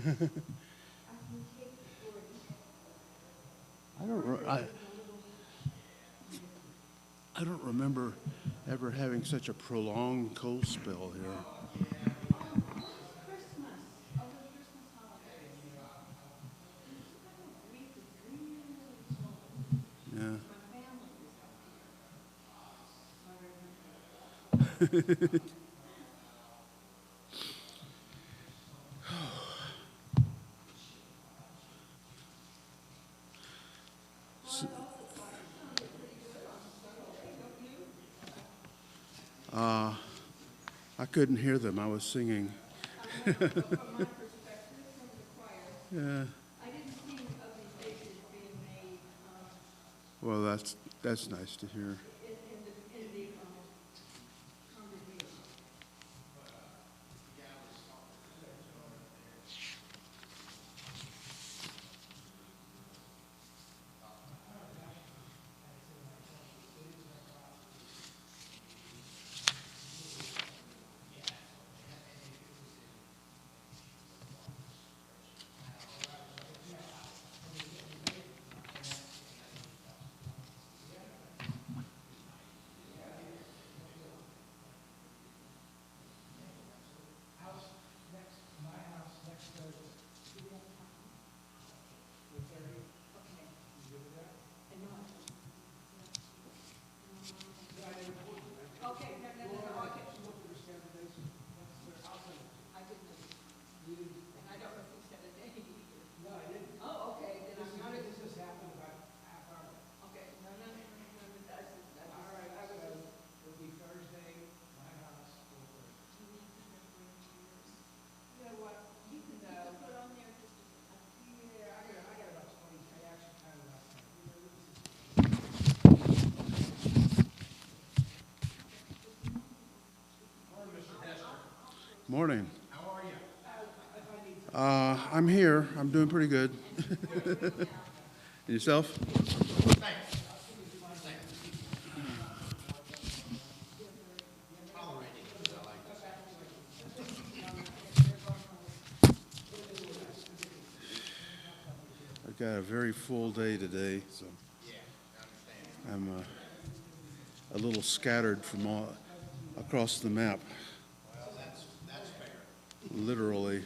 I don't, I don't remember ever having such a prolonged cold spell here. Yeah. S- I couldn't hear them. I was singing. Yeah. Well, that's nice to hear. Morning. I'm here. I'm doing pretty good. And yourself? I've got a very full day today, so I'm a little scattered from all across the map, literally.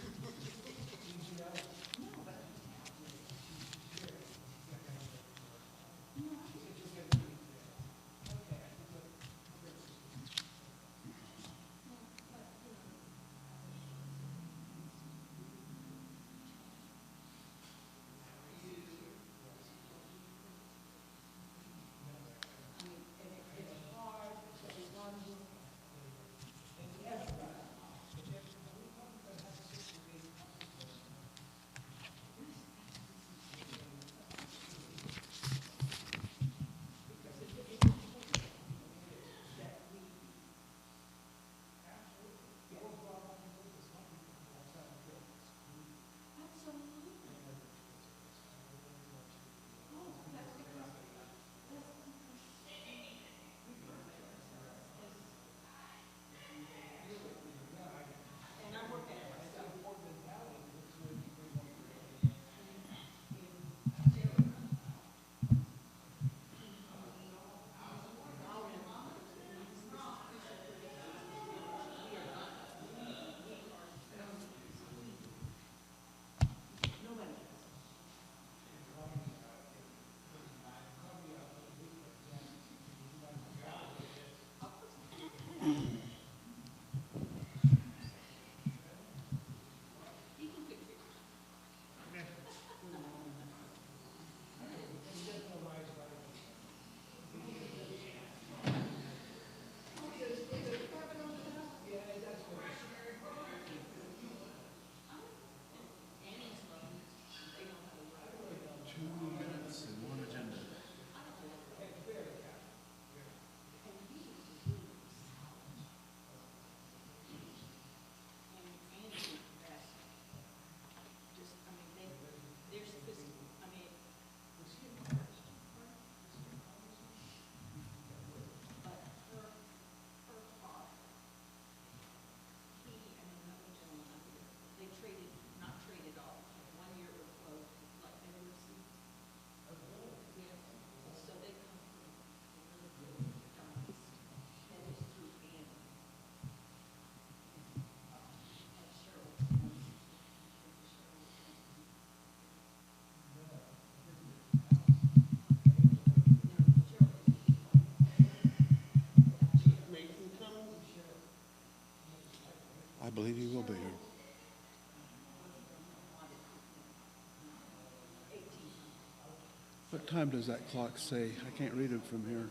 What time does that clock say? I can't read it from here.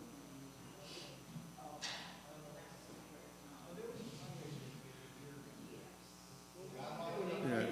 Yeah.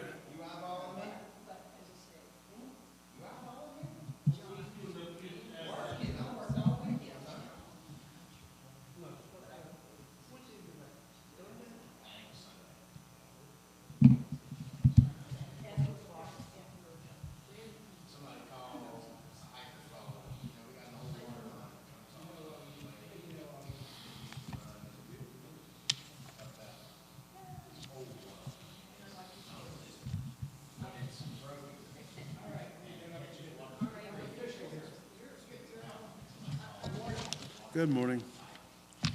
Good morning. The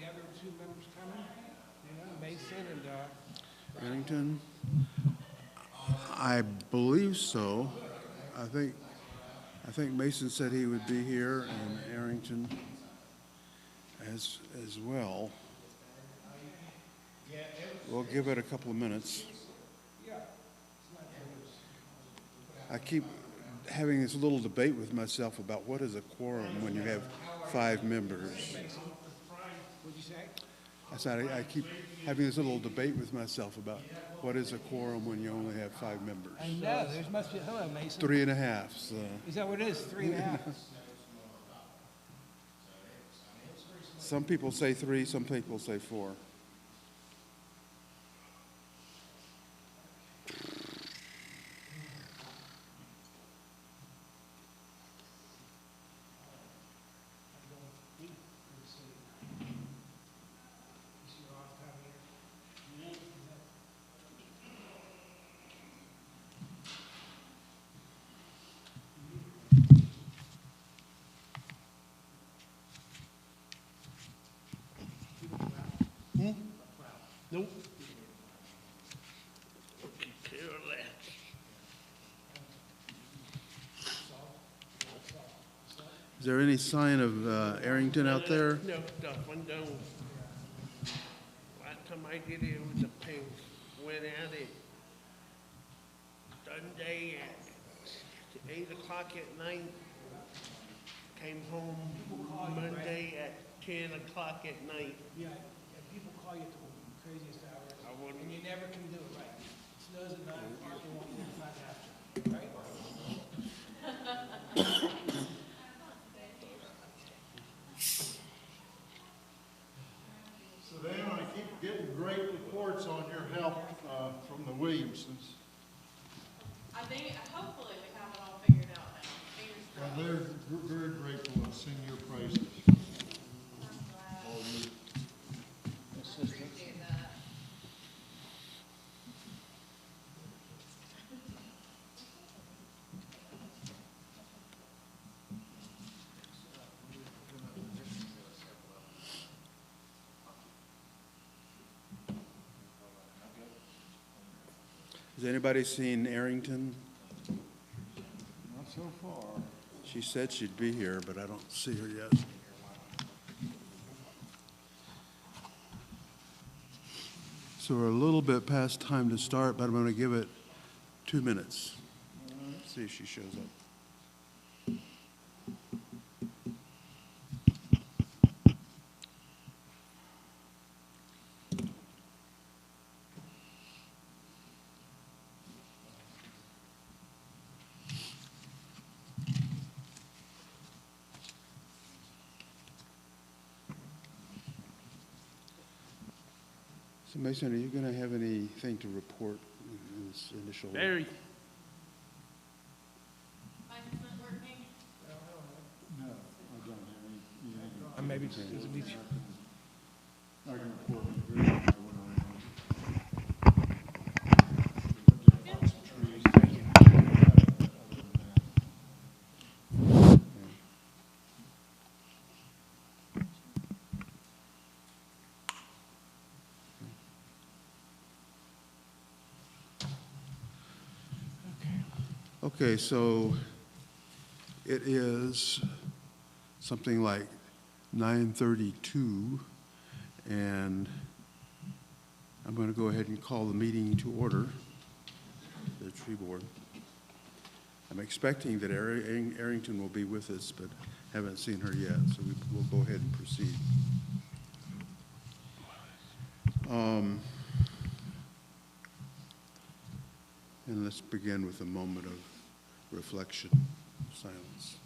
other two members coming? Mason and, Arrington? I believe so. I think Mason said he would be here and Arrington as well. We'll give it a couple of minutes. I keep having this little debate with myself about what is a quorum when you have 5 members. what'd you say? I said I keep having this little debate with myself about what is a quorum when you only have 5 members. I know, there must be, hello, Mason. 3.5. So. Is that what it is, 3.5? Some people say 3, some people say 4. Nope. Is there any sign of Arrington out there? No, one don't. Last time I did it was a pink. Went out at Sunday at 8 o'clock at night. Came home Monday at 10 o'clock at night. Yeah, people call you at the craziest hours. I wouldn't. And you never can do it right. It snows at 9 o'clock, you won't even find after, right? So Dan, I keep getting great reports on your help from the Williamsons. I think, hopefully we have it all figured out now. Fingers Well, crossed. they're very grateful and sing your praises. I'm glad. All you Appreciate that. Has anybody seen Arrington? Not so far. She said she'd be here, but I don't see her yet. So we're a little bit past time to start, but I'm going to give it 2 minutes. See if she shows up. So Mason, are you going to have anything to report in this initial? Very. Mike, is it working? No, I don't have any. Or maybe it's I can report very well when I know. Okay, so it is something like 9:32, and I'm going to go ahead and call the meeting to order, the tree board. I'm expecting that Arrington will be with us, but haven't seen her yet, so we'll go ahead and proceed. And let's begin with a moment of reflection, silence.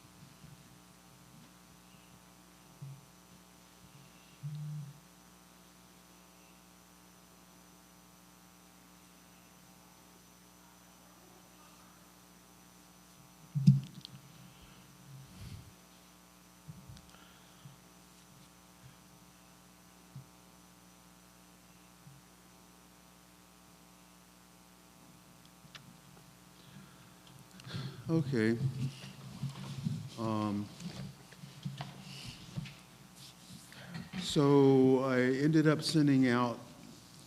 Okay. So I ended up sending out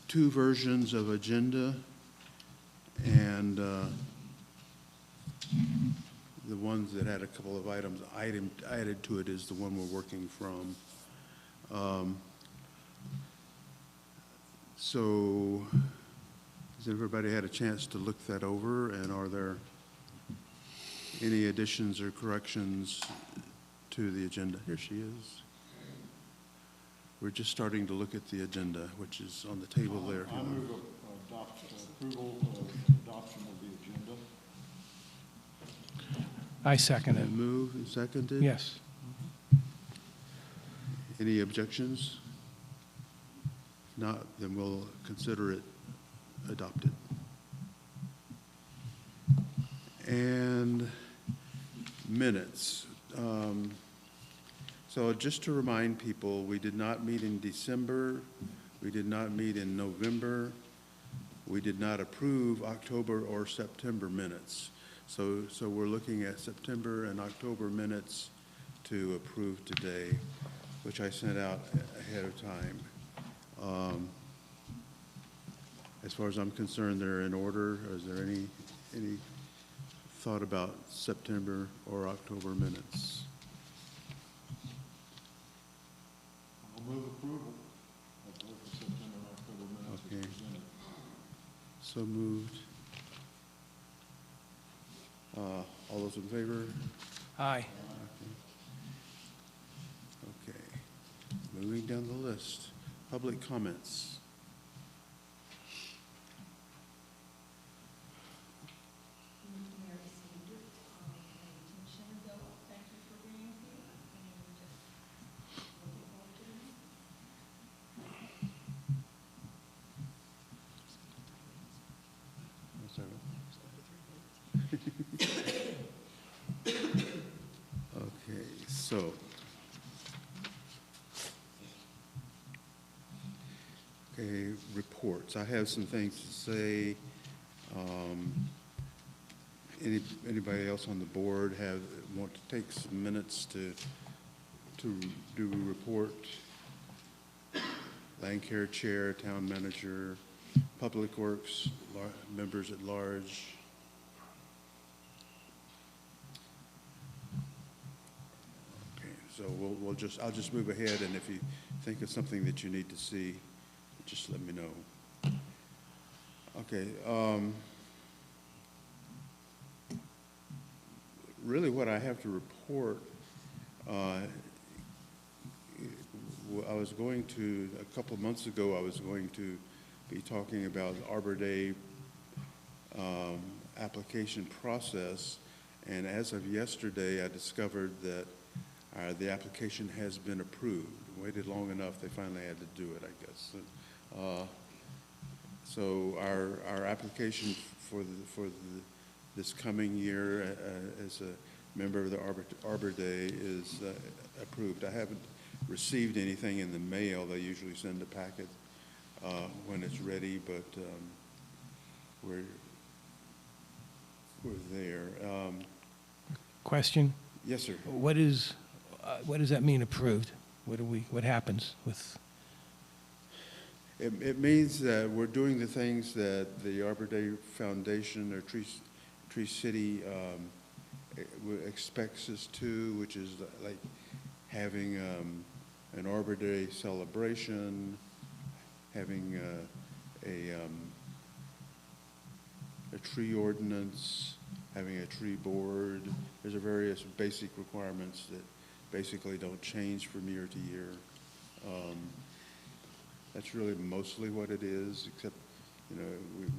2 versions of agenda, and the ones that had a couple of items added to it is the one we're working from. So has everybody had a chance to look that over, and are there any additions or corrections to the agenda? Here she is. We're just starting to look at the agenda, which is on the table there. I move approval of adoption of the agenda. I second it. Been moved and seconded? Yes. Any objections? Not, then we'll consider it adopted. And minutes. So just to remind people, we did not meet in December. We did not meet in November. We did not approve October or September minutes. So we're looking at September and October minutes to approve today, which I sent out ahead of time. As far as I'm concerned, they're in order. Is there any thought about September or October minutes? I'll move approval of both the September and October minutes as Okay. presented. So moved. All those in favor? Aye. Okay. Moving down the list. Public comments. Mary Cedar, attention, though, thank you for being here, and just looking forward to it. Okay, so. Okay, reports. I have some things to say. Anybody else on the board want to take some minutes to do a report? Land Care Chair, Town Manager, Public Works, members at large. Okay, so I'll just move ahead, and if you think of something that you need to see, just let me know. Okay. Really what I have to report, I was going to, a couple of months ago, I was going to be talking about Arbor Day application process, and as of yesterday, I discovered that the application has been approved. Waited long enough, they finally had to do it, I guess. So our application for this coming year as a member of the Arbor Day is approved. I haven't received anything in the mail. They usually send a packet when it's ready, but we're there. Question? Yes, sir. What does that mean, approved? What happens with? It means that we're doing the things that the Arbor Day Foundation or Tree City expects us to, which is like having an Arbor Day celebration, having a tree ordinance, having a tree board. There's a various basic requirements that basically don't change from year to year. That's really mostly what it is, except, you know,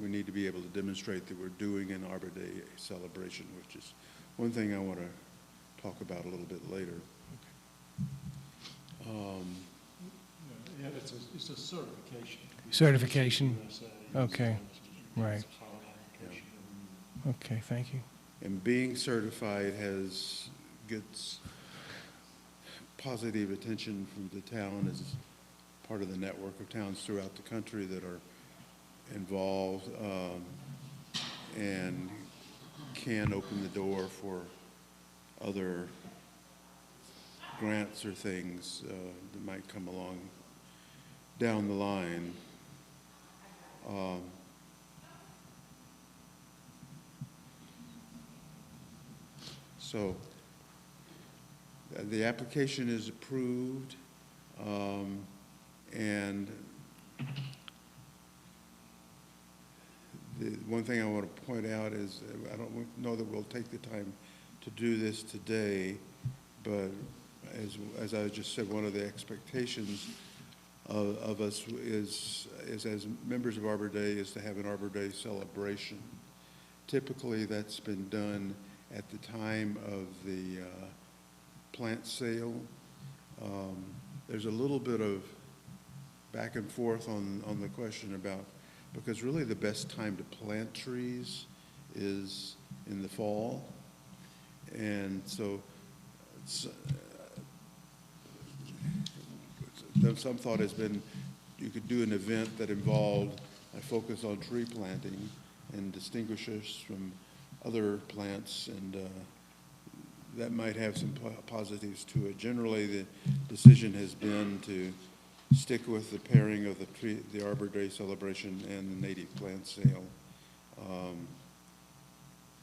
we need to be able to demonstrate that we're doing an Arbor Day celebration, which is one thing I want to talk about a little bit later. Yeah, it's a certification. Certification. USA. Okay, right. It's a higher application every year. Okay, thank you. And being certified gets positive attention from the town as part of the network of towns throughout the country that are involved, and can open the door for other grants or things that might come along down the line. So the application is approved, and the one thing I want to point out is, I don't know that we'll take the time to do this today, but as I just said, one of the expectations of us is as members of Arbor Day is to have an Arbor Day celebration. Typically, that's been done at the time of the plant sale. There's a little bit of back and forth on the question about, because really the best time to plant trees is in the fall. And so some thought has been you could do an event that involved a focus on tree planting and distinguish us from other plants, and that might have some positives to it. Generally, the decision has been to stick with the pairing of the Arbor Day celebration and the native plant sale.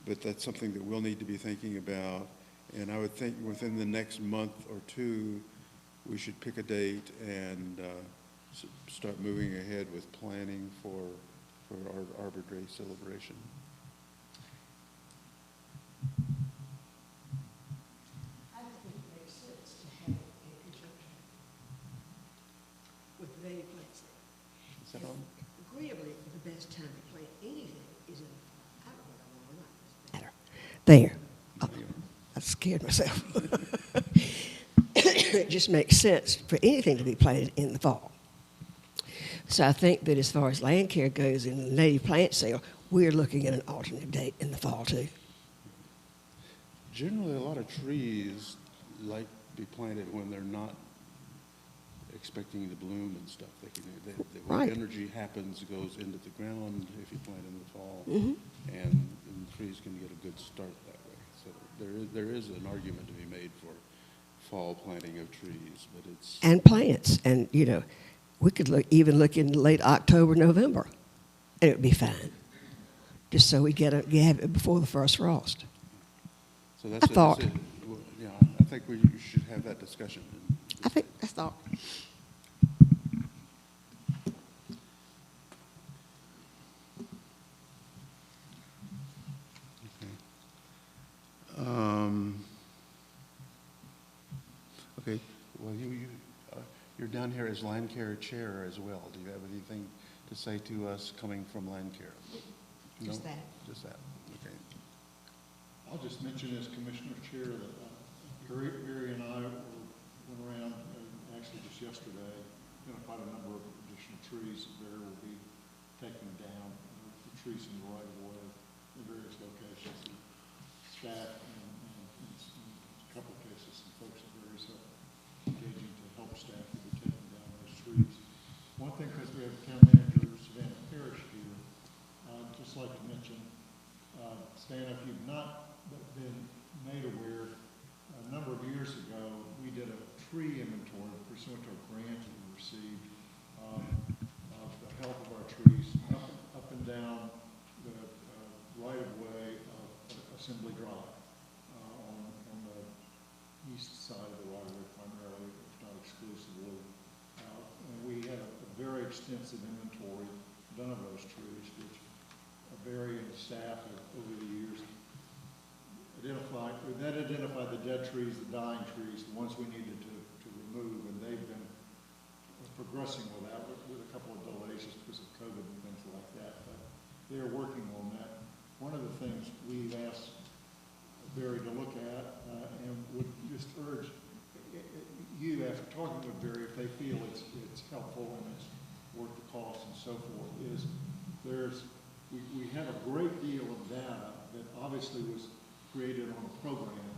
But that's something that we'll need to be thinking about. And I would think within the next month or two, we should pick a date and start moving ahead with planning for our Arbor Day celebration. I think it makes sense to have it in conjunction with the native plant sale. Is that on? Agreeably, the best time to plant anything is in, I don't know, or not, doesn't matter. There. Oh, I scared myself. It just makes sense for anything to be planted in the fall. So I think that as far as land care goes in the native plant sale, we're looking at an alternate date in the fall too. Generally, a lot of trees like to be planted when they're not expecting to bloom and stuff. When Right. energy happens, it goes into the ground if you plant in the fall, Mhm. and the trees can get a good start that way. So there is an argument to be made for fall planting of trees, but it's And plants, and you know, we could even look in late October, November, and it would be fine. Just so we have it before the first frost. so that's I thought- yeah, I think we should have that discussion. I think that's all. Okay, well, you're down here as land care chair as well. Do you have anything to say to us coming from land care? Just No? that. Just that, okay. I'll just mention as Commissioner Chair that Gary and I went around, actually just yesterday, identified a number of additional trees that Bear will be taking down, the trees in the right of way in various locations. The staff and in a couple of cases, some folks at Bear's engaging to help staff to be taking down those trees. One thing, because we have Town Manager Savannah Parrish here, I'd just like to mention, Stan, if you've not been made aware, a number of years ago, we did a tree inventory pursuant to a grant that we received of the health of our trees up and down the right-of-way of Assembly Drive on the east side of the right-of-way primarily, if not exclusively. And we had a very extensive inventory done of those trees, which Barry and staff have over the years identified the dead trees, the dying trees, the ones we needed to remove, and they've been progressing with that with a couple of delays just because of COVID and things like that, but they're working on that. One of the things we've asked Barry to look at, and would just urge you, after talking with Barry, if they feel it's helpful and it's worth the cost and so forth, is we have a great deal of data that obviously was created on a program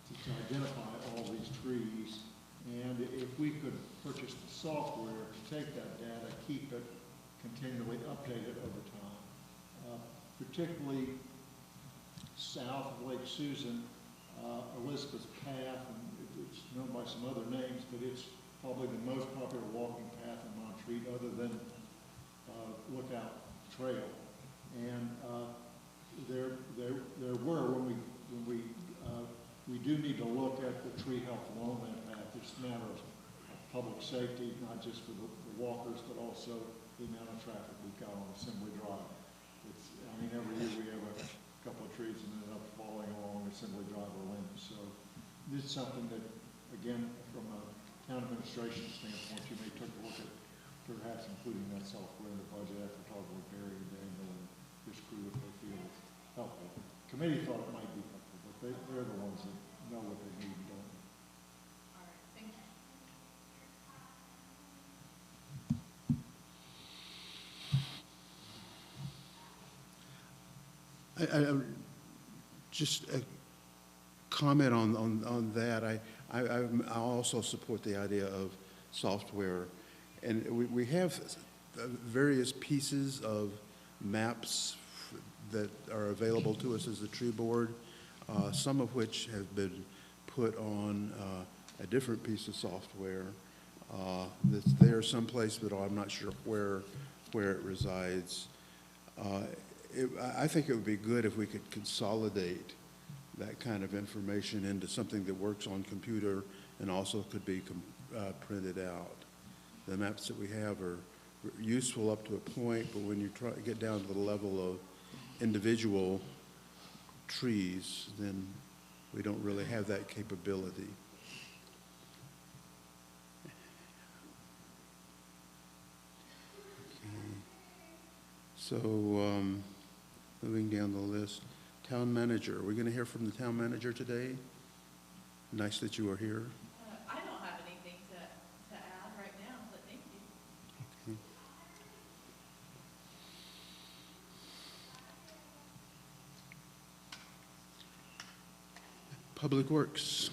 to identify all these trees. And if we could purchase the software to take that data, keep it continually updated over time, particularly south of Lake Susan, Elizabeth Path, and it's known by some other names, but it's probably the most popular walking path in Montreat other than Lookout Trail. And there were, when we do need to look at the tree health along that path. It's a matter of public safety, not just for the walkers, but also the amount of traffic we've got on Assembly Drive. Every year we have a couple of trees that end up falling along Assembly Drive or limbs. So this is something that, again, from a town administration standpoint, you may take a look at perhaps including that software in the budget after talking with Barry and Daniel and this crew if they feel it's helpful. Committee thought it might be helpful, but they're the ones that know what they need and don't. All right, thank you. Just a comment on that. I also support the idea of software. And we have various pieces of maps that are available to us as a tree board, some of which have been put on a different piece of software that's there someplace, but I'm not sure where it resides. I think it would be good if we could consolidate that kind of information into something that works on computer and also could be printed out. The maps that we have are useful up to a point, but when you get down to the level of individual trees, then we don't really have that capability. Okay. So, moving down the list, town manager. Are we going to hear from the town manager today? Nice that you are here. I don't have anything to add right now, but thank you. Okay. Public Works.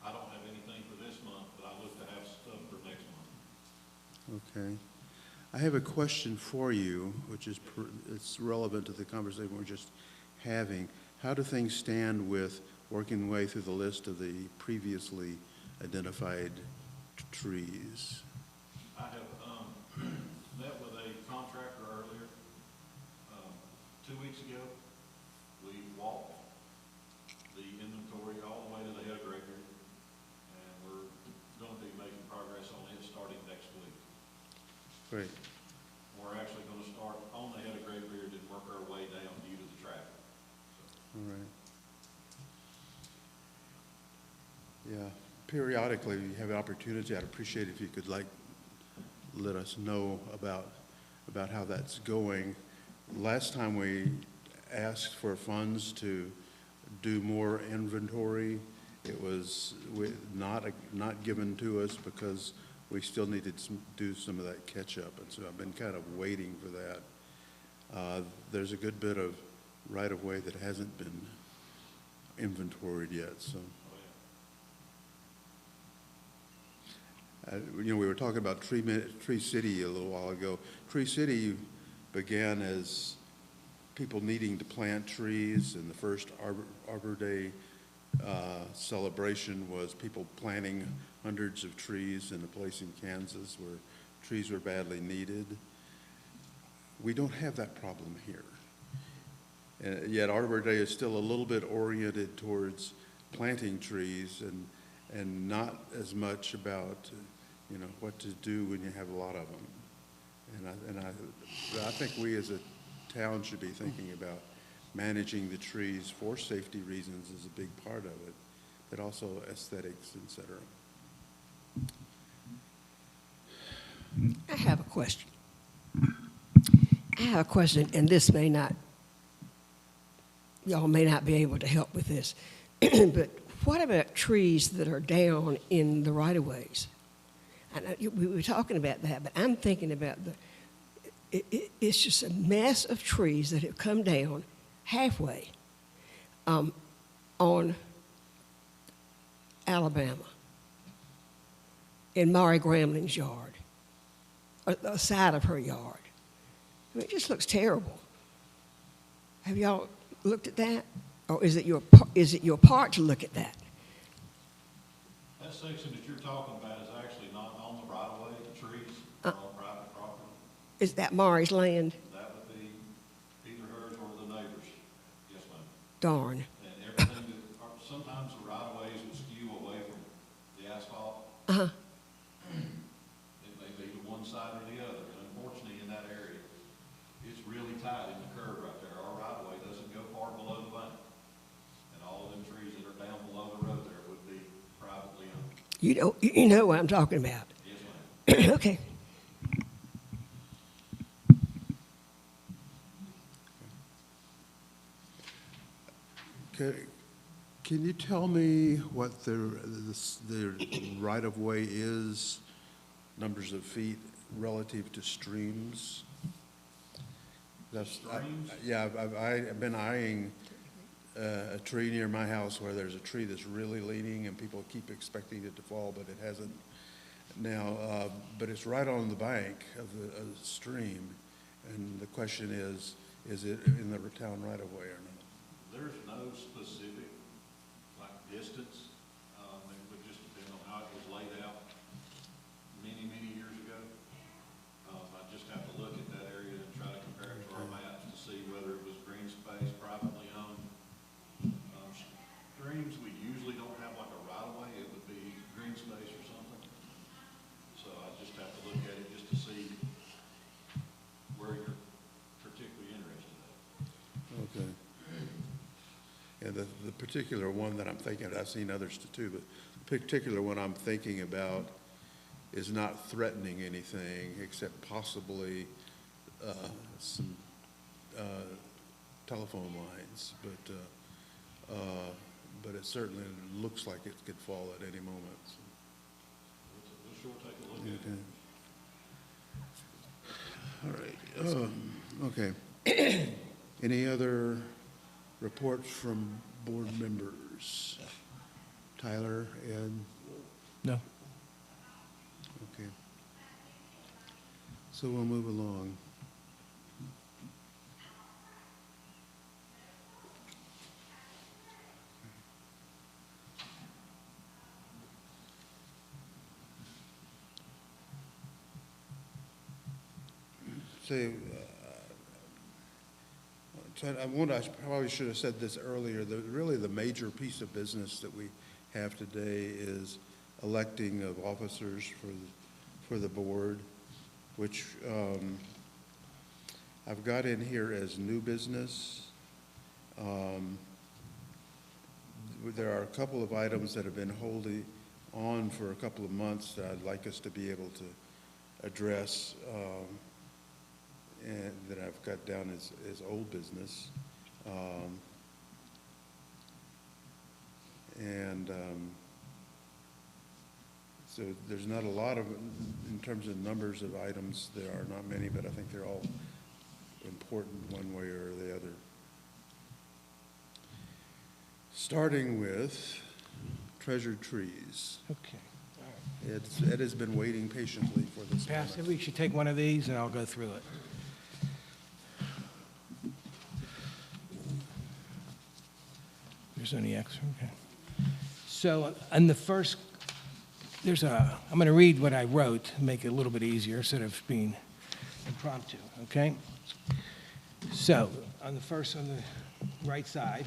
I don't have anything for this month, but I look to have stuff for next month. Okay. I have a question for you, which is it's relevant to the conversation we're just having. How do things stand with working way through the list of the previously identified trees? I have met with a contractor earlier. 2 weeks ago, we walked the inventory all the way to the head of graveyard, and we're going to be making progress on it starting next week. Great. We're actually going to start on the head of graveyard and work our way down due to the traffic. All right. Yeah, periodically you have an opportunity. I'd appreciate if you could let us know about how that's going. Last time we asked for funds to do more inventory, it was not given to us because we still needed to do some of that catch up, and so I've been kind of waiting for that. There's a good bit of right-of-way that hasn't been inventoried yet, so. We were talking about Tree City a little while ago. Tree City began as people needing to plant trees, and the first Arbor Day celebration was people planting hundreds of trees in a place in Kansas where trees were badly needed. We don't have that problem here. Yet Arbor Day is still a little bit oriented towards planting trees and not as much about what to do when you have a lot of them. And I think we as a town should be thinking about managing the trees for safety reasons is a big part of it, but also aesthetics, et cetera. I have a question. And this may not, y'all may not be able to help with this, but what about trees that are down in the right-of-ways? I know we were talking about that, but I'm thinking about it's just a mess of trees that have come down halfway on Alabama, in Mari Gramling's yard, or the side of her yard. I mean, it just looks terrible. Have y'all looked at that? Or is it your part to look at that? That section that you're talking about is actually not on the right of way, the trees are on private property. Is that Mari's land? That would be either hers or the neighbor's. Yes, ma'am. Darn. And everything that, sometimes the right of ways will skew away from the asphalt. Uh-huh. It may be to one side or the other. And unfortunately, in that area, it's really tight in the curve right there. Our right of way doesn't go far below the bank. And all of them trees that are down below the road there would be privately owned. You know what I'm talking about. Yes, ma'am. Okay. Can you tell me what the right-of-way is, numbers of feet relative to streams? Streams? Yeah, I've been eyeing a tree near my house where there's a tree that's really leaning and people keep expecting it to fall, but it hasn't now. But it's right on the bank of the stream. And the question is it in the town right-of-way or not? There's no specific, like, distance. It would just depend on how it was laid out many, many years ago. I just have to look at that area and try to compare it to our maps to see whether it was green space, privately owned. Streams, we usually don't have like a right-of-way. It would be green space or something. So I just have to look at it just to see where you're particularly interested in. Okay. Yeah, the particular one that I'm thinking of, I've seen others too, but the particular one I'm thinking about is not threatening anything except possibly some telephone lines, but it certainly looks like it could fall at any moment. So. We'll sure take a look at it. All right. Okay. Any other reports from board members? Tyler, Ed? No. Okay. So we'll move along. So, I probably should have said this earlier. Really, the major piece of business that we have today is electing of officers for the board, which I've got in here as new business. There are a couple of items that have been holding on for a couple of months that I'd like us to be able to address, and that I've got down as old business. So there's not a lot of, in terms of numbers of items, there are not many, but I think they're all important one way or the other. Starting with treasured trees. Okay. Ed has been waiting patiently for this Pastor, moment. we should take one of these and I'll go through it. There's any extra, okay. So on the first, I'm going to read what I wrote to make it a little bit easier instead of being impromptu, okay? So on the right side,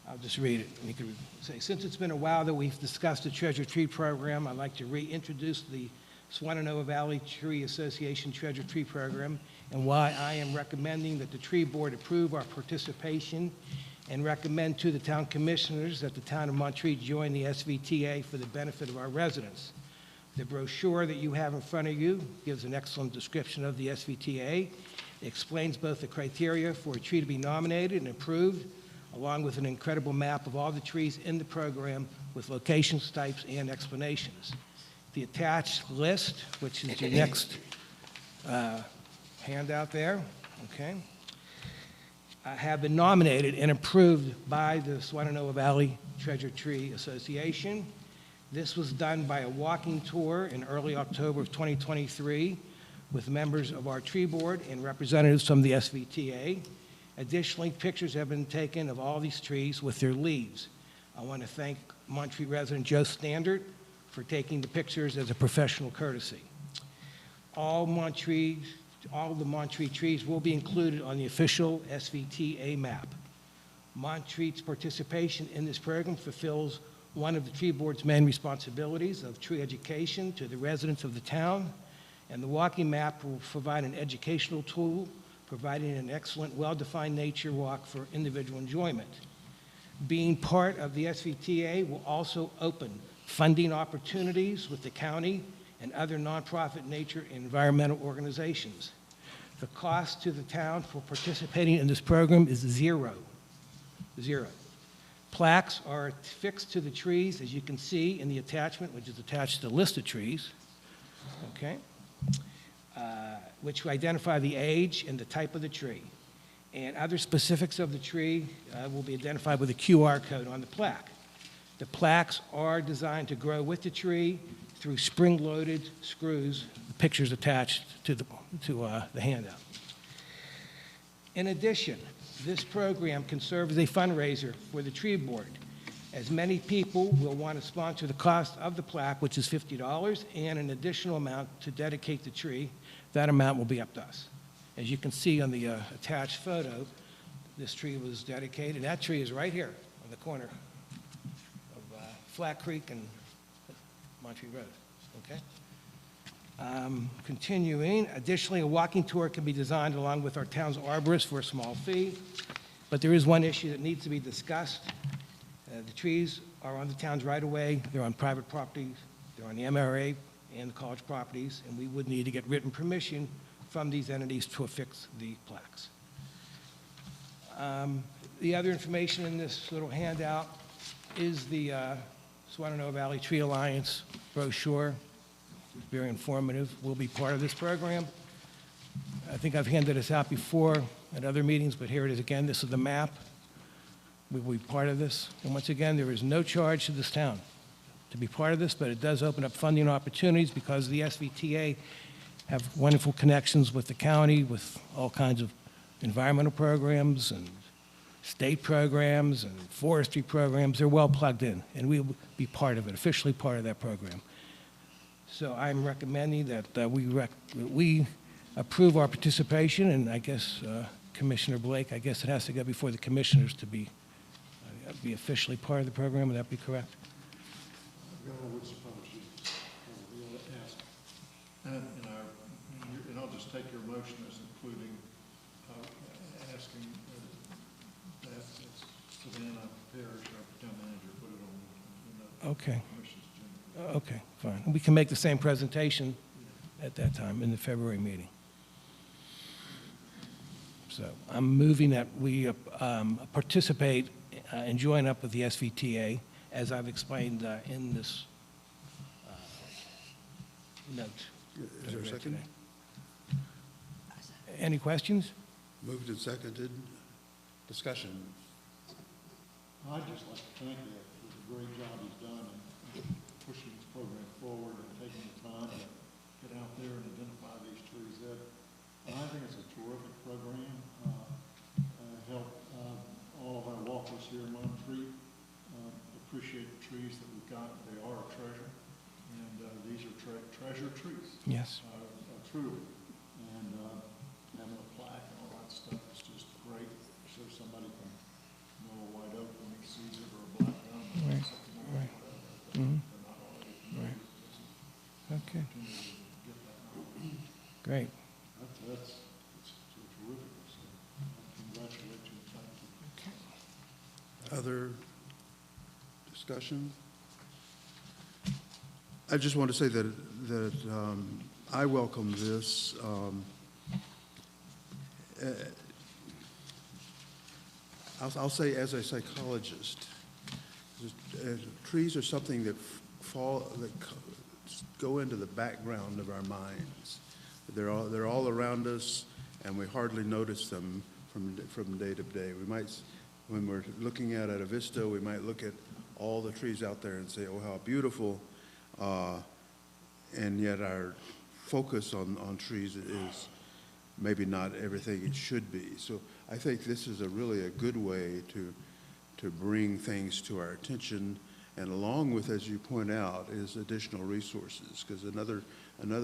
I'll just read it. You can say, since it's been a while that we've discussed the Treasure Tree Program, I'd like to reintroduce the Swananoa Valley Tree Association Treasure Tree Program, and why I am recommending that the tree board approve our participation and recommend to the town commissioners that the town of Montreat join the SVTA for the benefit of our residents. The brochure that you have in front of you gives an excellent description of the SVTA. It explains both the criteria for a tree to be nominated and approved, along with an incredible map of all the trees in the program with locations, types, and explanations. The attached list, which is your next handout there, okay, have been nominated and approved by the Swananoa Valley Treasure Tree Association. This was done by a walking tour in early October of 2023 with members of our tree board and representatives from the SVTA. Additionally, pictures have been taken of all these trees with their leaves. I want to thank Montreat resident Joe Standard for taking the pictures as a professional courtesy. All the Montreat trees will be included on the official SVTA map. Montreat's participation in this program fulfills one of the tree board's main responsibilities of tree education to the residents of the town, and the walking map will provide an educational tool, providing an excellent, well-defined nature walk for individual enjoyment. Being part of the SVTA will also open funding opportunities with the county and other nonprofit nature and environmental organizations. The cost to the town for participating in this program is zero. Zero. Plaques are fixed to the trees, as you can see in the attachment, which is attached to the list of trees, okay, which identify the age and the type of the tree. And other specifics of the tree will be identified with a QR code on the plaque. The plaques are designed to grow with the tree through spring-loaded screws, the pictures attached to the handout. In addition, this program can serve as a fundraiser for the tree board, as many people will want to sponsor the cost of the plaque, which is $50, and an additional amount to dedicate the tree. That amount will be up to us. As you can see on the attached photo, this tree was dedicated. That tree is right here on the corner of Flat Creek and Montreat Road, okay? Continuing, additionally, a walking tour can be designed along with our town's arborist for a small fee, but there is one issue that needs to be discussed. The trees are on the town's right-of-way, they're on private property, they're on the MRA and the college properties, and we would need to get written permission from these entities to affix the plaques. The other information in this little handout is the Swananoa Valley Tree Alliance brochure. It's very informative. We'll be part of this program. I think I've handed this out before at other meetings, but here it is again. This is the map. We will be part of this. And once again, there is no charge to this town to be part of this, but it does open up funding opportunities because the SVTA have wonderful connections with the county, with all kinds of environmental programs and state programs and forestry programs. They're well plugged in, and we will be part of it, officially part of that program. So I'm recommending that we approve our participation, and I guess Commissioner Blake, I guess it has to go before the commissioners to be officially part of the program. Would that be correct? I would suppose you ought to ask. And I'll just take your motion as including asking that Savannah Parrish, our town manager, put it on the Okay. commission's agenda. Okay, fine. We can make the same presentation at that time in the February meeting. So I'm moving that we participate and join up with the SVTA, as I've explained in this note. Is there a second? Any questions? Moved and seconded. Discussion. I'd just like to thank you for the great job he's done in pushing this program forward and taking the time to get out there and identify these trees. I think it's a terrific program. Help all of our walkers here in Montreat appreciate the trees that we've got. They are a treasure, and these are treasure trees. Yes. Truly. And having a plaque and all that stuff is just great, so somebody can know a white oak when he sees it, or a black gum. Right, right. Mhm. They're not already familiar Right. with this Okay. opportunity Great. That's terrific, so I congratulate you, thank you. Other discussion? I just want to say that I welcome this. I'll say as a psychologist, trees are something that go into the background of our minds. They're all around us, and we hardly notice them from day to day. We might, when we're looking at a vista, we might look at all the trees out there and say, "Oh, how beautiful!" And yet our focus on trees is maybe not everything it should be. So I think this is really a good way to bring things to our attention, and along with, as you point out, is additional resources. Because another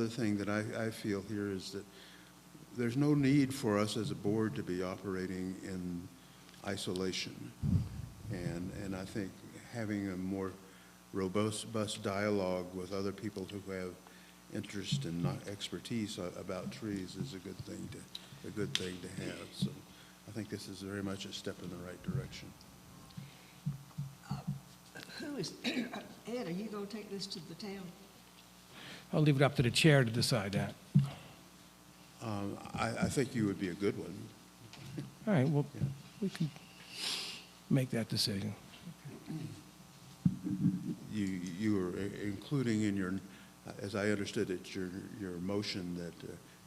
thing that I feel here is that there's no need for us as a board to be operating in isolation. And I think having a more robust dialogue with other people who have interest and expertise about trees is a good thing to have. So I think this is very much a step in the right direction. Ed, are you going to take this to the town? I'll leave it up to the chair to decide that. I think you would be a good one. All right, well, we can make that decision. You were including in your, as I understood it, your motion that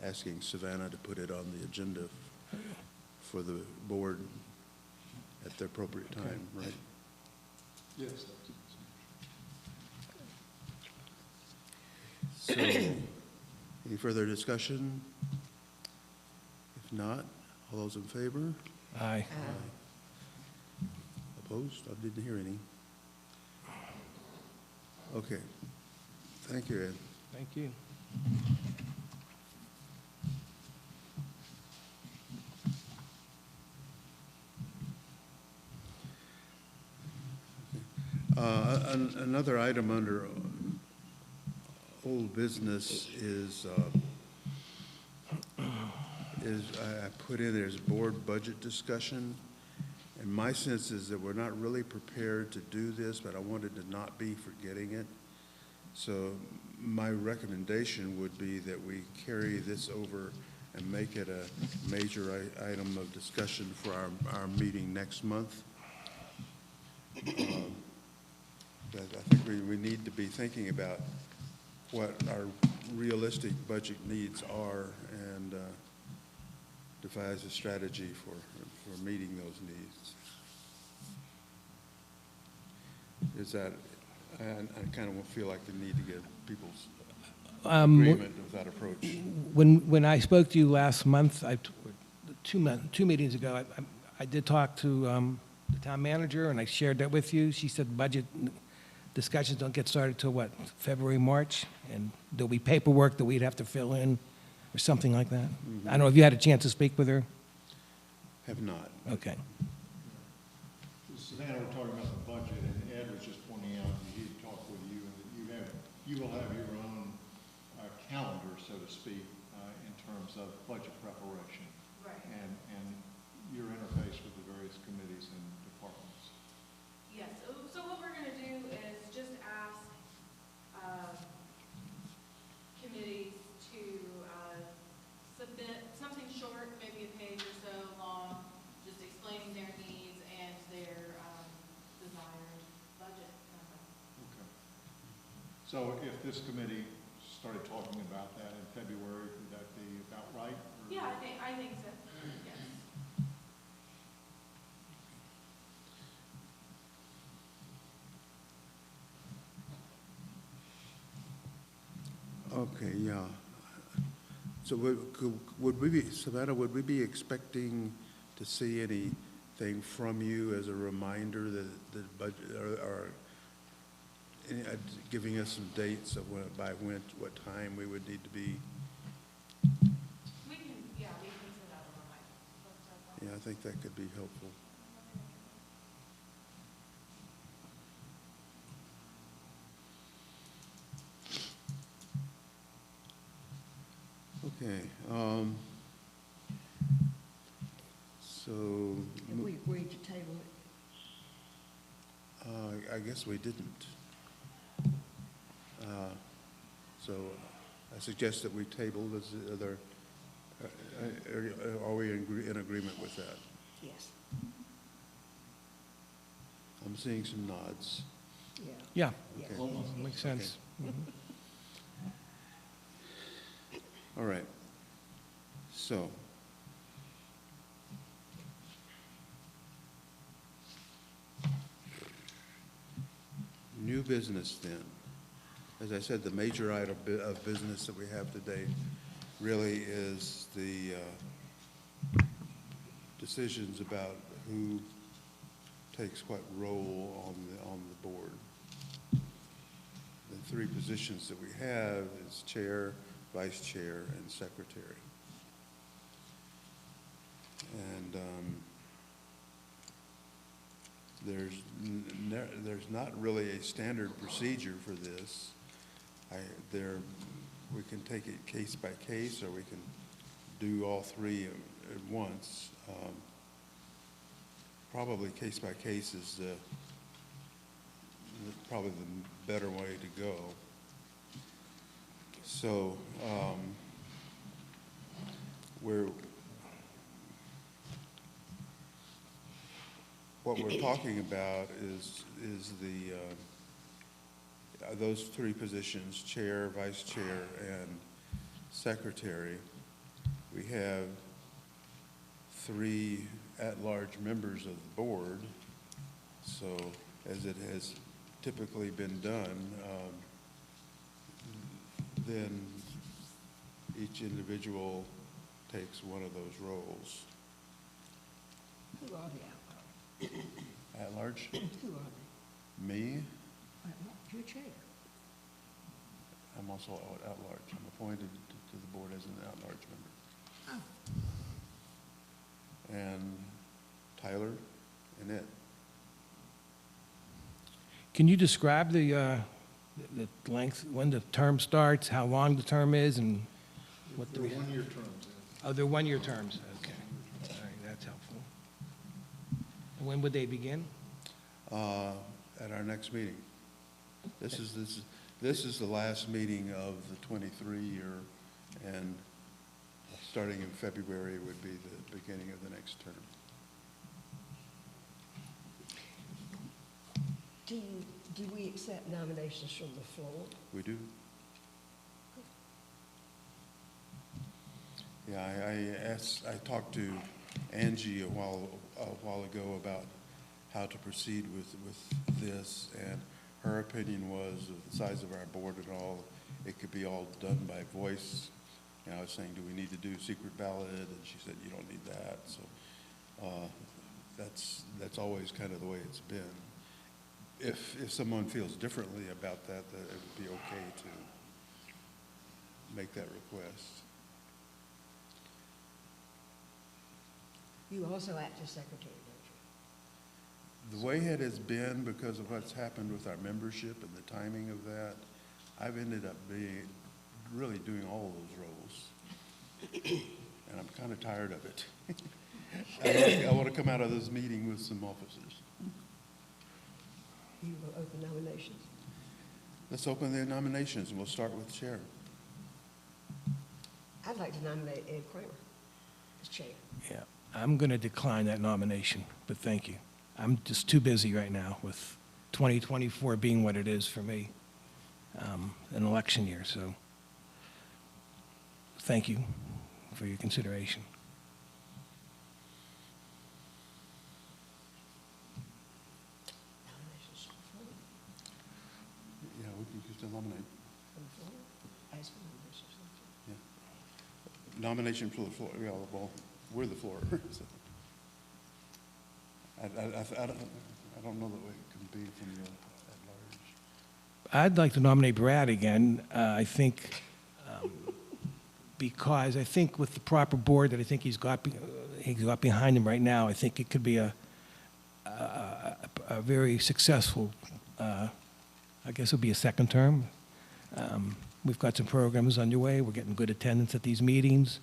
asking Savannah to put it on the agenda for the board at the appropriate time, right? Yes, So, any further discussion? If not, all those in favor? Aye. Opposed? I didn't hear any. Okay. Thank you, Ed. Thank you. Another item under old business is I put in there's board budget discussion. And my sense is that we're not really prepared to do this, but I wanted to not be forgetting it. So my recommendation would be that we carry this over and make it a major item of discussion for our meeting next month. I think we need to be thinking about what our realistic budget needs are and devise a strategy for meeting those needs. Is that, I kind of feel like the need to get people's agreement with that approach. When I spoke to you last month, two meetings ago, I did talk to the town manager, and I shared that with you. She said budget discussions don't get started till what, February, March? And there'll be paperwork that we'd have to fill in or something like that. I don't know if you had a chance to speak with her? Have not. Okay. Savannah, we're talking about the budget, and Ed was just pointing out that he had talked with you, and that you will have your own calendar, so to speak, in terms of budget preparation. Right. And your interface with the various committees and departments. Yes, so what we're gonna do is just ask, committees to, submit something short, maybe a page or so long, just explaining their needs and their, desired budget number. Okay. So if this committee started talking about that in February, would that be about right? Or- Yeah, I think so, yes. Okay, yeah. So would we be, Savannah, would we be expecting to see anything from you as a reminder that the budget, or giving us some dates of what time we would need to be? We can send out a reminder. That's no problem. Yeah, I think that could be helpful. Okay. So, Have we agreed to table it? I guess we didn't. So I suggest that we table this, are we in agreement with that? Yes. I'm seeing some nods. Yeah. Yeah, Okay. makes sense. All right. So. New business then. As I said, the major item of business that we have today really is the decisions about who takes what role on the board. The three positions that we have is chair, vice chair, and secretary. And there's not really a standard procedure for this. We can take it case by case, or we can do all three at once. Probably case by case is probably the better way to go. So what we're talking about is those three positions: chair, vice chair, and secretary. We have three at-large members of the board. So as it has typically been done, then each individual takes one of those roles. Who are the at-large? At-large? Who are they? Me, Your chair. I'm also at-large. I'm appointed to the board as an at-large member. Oh. And Tyler and Ed. Can you describe the length, when the term starts, how long the term is, and what do They're we? one-year terms. Oh, they're one-year terms, okay. All right, that's helpful. And when would they begin? At our next meeting. This is the last meeting of the 23 year, and starting in February would be the beginning of the next term. Do we accept nominations from the floor? We do. Yeah, I talked to Angie a while ago about how to proceed with this, and her opinion was, of the size of our board and all, it could be all done by voice. And I was saying, do we need to do secret ballot? And she said, you don't need that. So that's always kind of the way it's been. If someone feels differently about that, that it would be okay to make that request. You also act as secretary, don't you? The way it has been, because of what's happened with our membership and the timing of that, I've ended up really doing all of those roles. And I'm kind of tired of it. I want to come out of this meeting with some officers. You will open nominations. Let's open the nominations, and we'll start with chair. I'd like to nominate Ed Kramer as chair. Yeah, I'm going to decline that nomination, but thank you. I'm just too busy right now with 2024 being what it is for me, an election year, so thank you for your consideration. Nominations from the floor. Yeah, we can still nominate. From the floor. Ask for nominations from the floor. Yeah. Nomination for the floor, yeah, well, we're the floor. So. I don't know that we can be from the at-large. I'd like to nominate Brad again. I think because I think with the proper board that I think he's got behind him right now, I think it could be a very successful, I guess it'll be a second term. We've got some programs underway. We're getting good attendance at these meetings.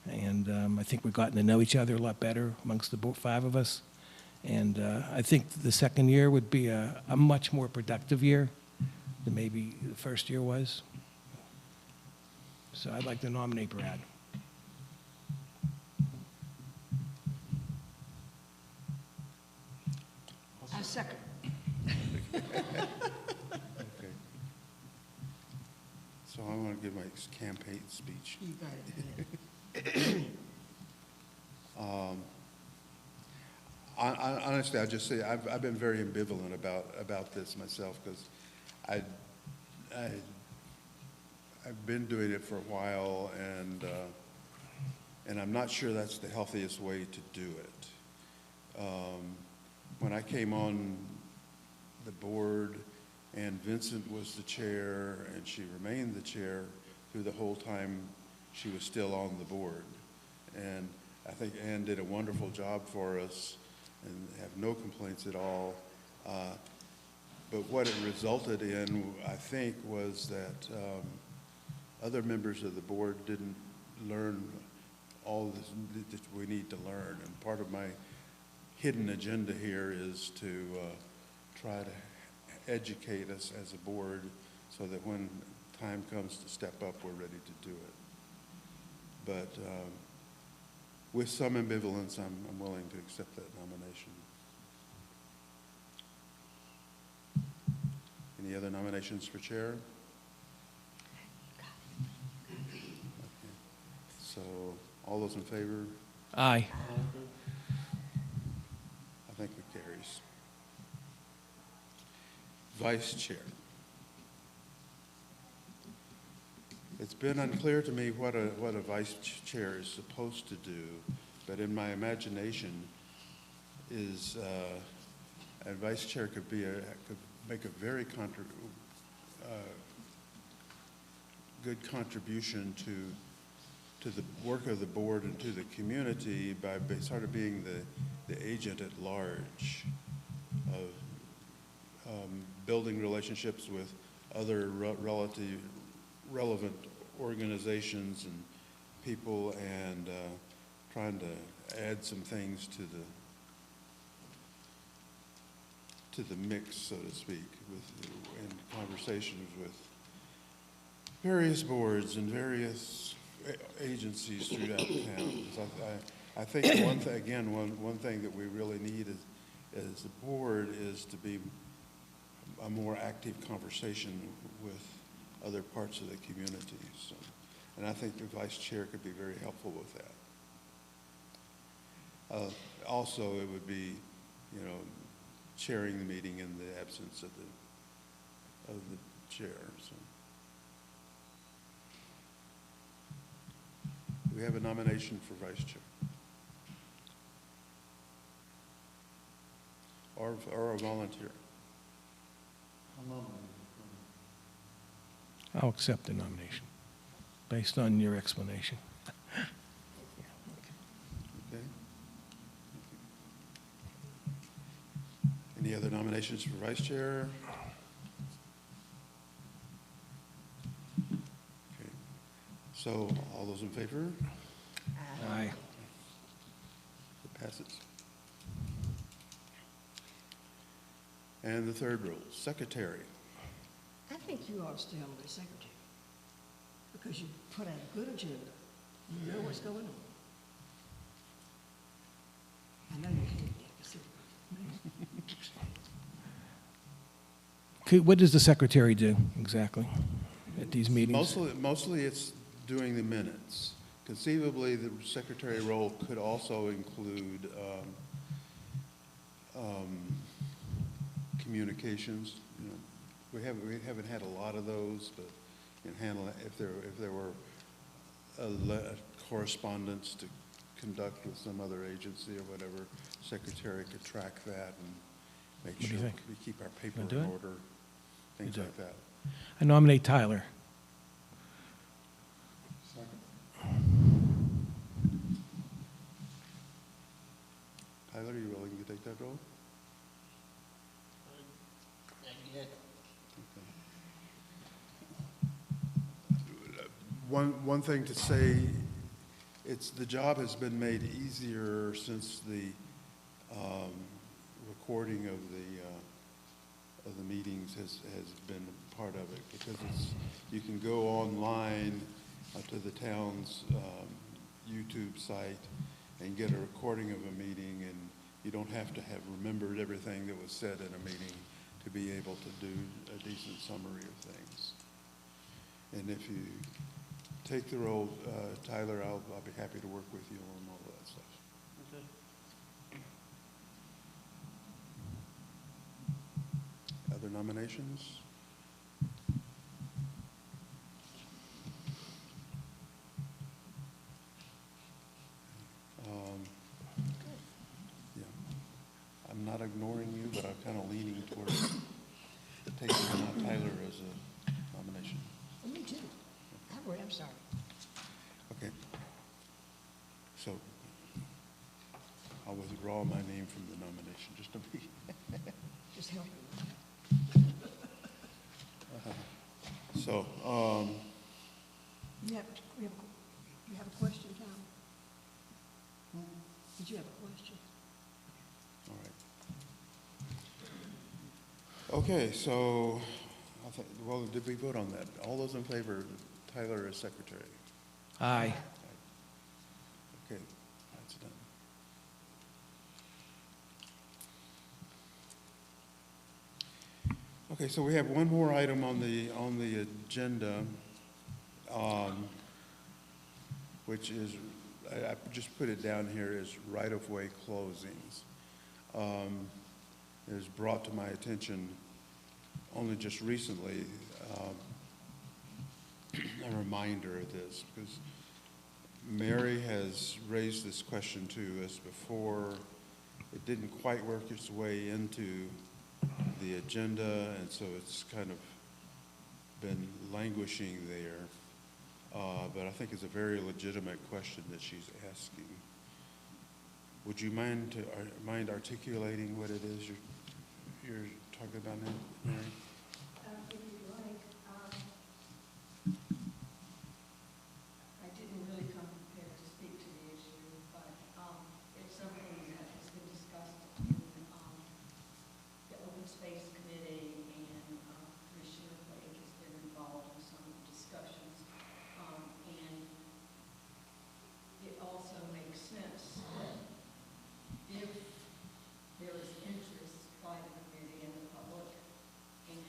And I think we've gotten to know each other a lot better amongst the 5 of us. And I think the second year would be a much more productive year than maybe the first year was. So I'd like to nominate Brad. I second. Okay. So I want to give my campaign speech. You got it. Honestly, I'll just say, I've been very ambivalent about this myself, because I've been doing it for a while, and I'm not sure that's the healthiest way to do it. When I came on the board, and Vincent was the chair, and she remained the chair through the whole time she was still on the board. And I think Ann did a wonderful job for us and have no complaints at all. But what it resulted in, I think, was that other members of the board didn't learn all this that we need to learn. And part of my hidden agenda here is to try to educate us as a board so that when time comes to step up, we're ready to do it. But with some ambivalence, I'm willing to accept that nomination. Any other nominations for chair? Okay. So all those in favor? Aye. I think it carries. Vice chair. It's been unclear to me what a vice chair is supposed to do, but in my imagination is a vice chair could make a very good contribution to the work of the board and to the community by sort of being the agent at large of building relationships with other relevant organizations and people, and trying to add some things to the mix, so to speak, in conversations with various boards and various agencies throughout town. So I think one thing that we really need as a board is to be a more active conversation with other parts of the community. So, and I think the vice chair could be very helpful with that. Also, it would be, chairing the meeting in the absence of the chair. So, do we have a nomination for vice chair? Or a volunteer? I'll nominate I'll accept the nomination, based on your explanation. Okay. Any other nominations for vice chair? Okay. So, all those in favor? Aye. It passes. And the third rule, secretary. I think you ought to stay on the secretary, because you put out a good agenda. You know what's going on. I know you can't. What does the secretary do exactly at these meetings? Mostly it's doing the minutes. Conceivably, the secretary role could also include communications. We haven't had a lot of those, but handle if there were a correspondence to conduct with some other agency or whatever, secretary could track that and make What do sure you think? we keep our paper Wanna do in it? order, things do like it. that. I nominate Tyler. Second. Tyler, are you willing to take that role? One thing to say the job has been made easier since the recording of the meetings has been part of it, because you can go online to the town's YouTube site and get a recording of a meeting, and you don't have to have remembered everything that was said in a meeting to be able to do a decent summary of things. And if you take the role, Tyler, I'll be happy to work with you on all of that stuff. Okay. Other nominations? Yeah. I'm not ignoring you, but I'm kind of leaning towards taking Tyler as a nomination. Me too. I'm sorry. Okay. So I'll withdraw my name from the nomination, just to be. Just help me. So, You have a question, Tom? Did you have a question? all right. Okay, so, well, did we vote on that? All those in favor of Tyler as secretary? Aye. Okay, that's done. Okay, so we have one more item on the agenda, which is, I just put it down here as right-of-way closings. It was brought to my attention only just recently, a reminder of this, because Mary has raised this question to us before. It didn't quite work its way into the agenda, and so it's kind of been languishing there. But I think it's a very legitimate question that she's asking. Would you mind articulating what it is you're talking about now, Mary? If you'd like, I didn't really come prepared to speak to the issue, but it's something that has been discussed in the Open Space Committee, and Commissioner Blake has been involved in some discussions. And it also makes sense that if there is interest by the committee and the public, and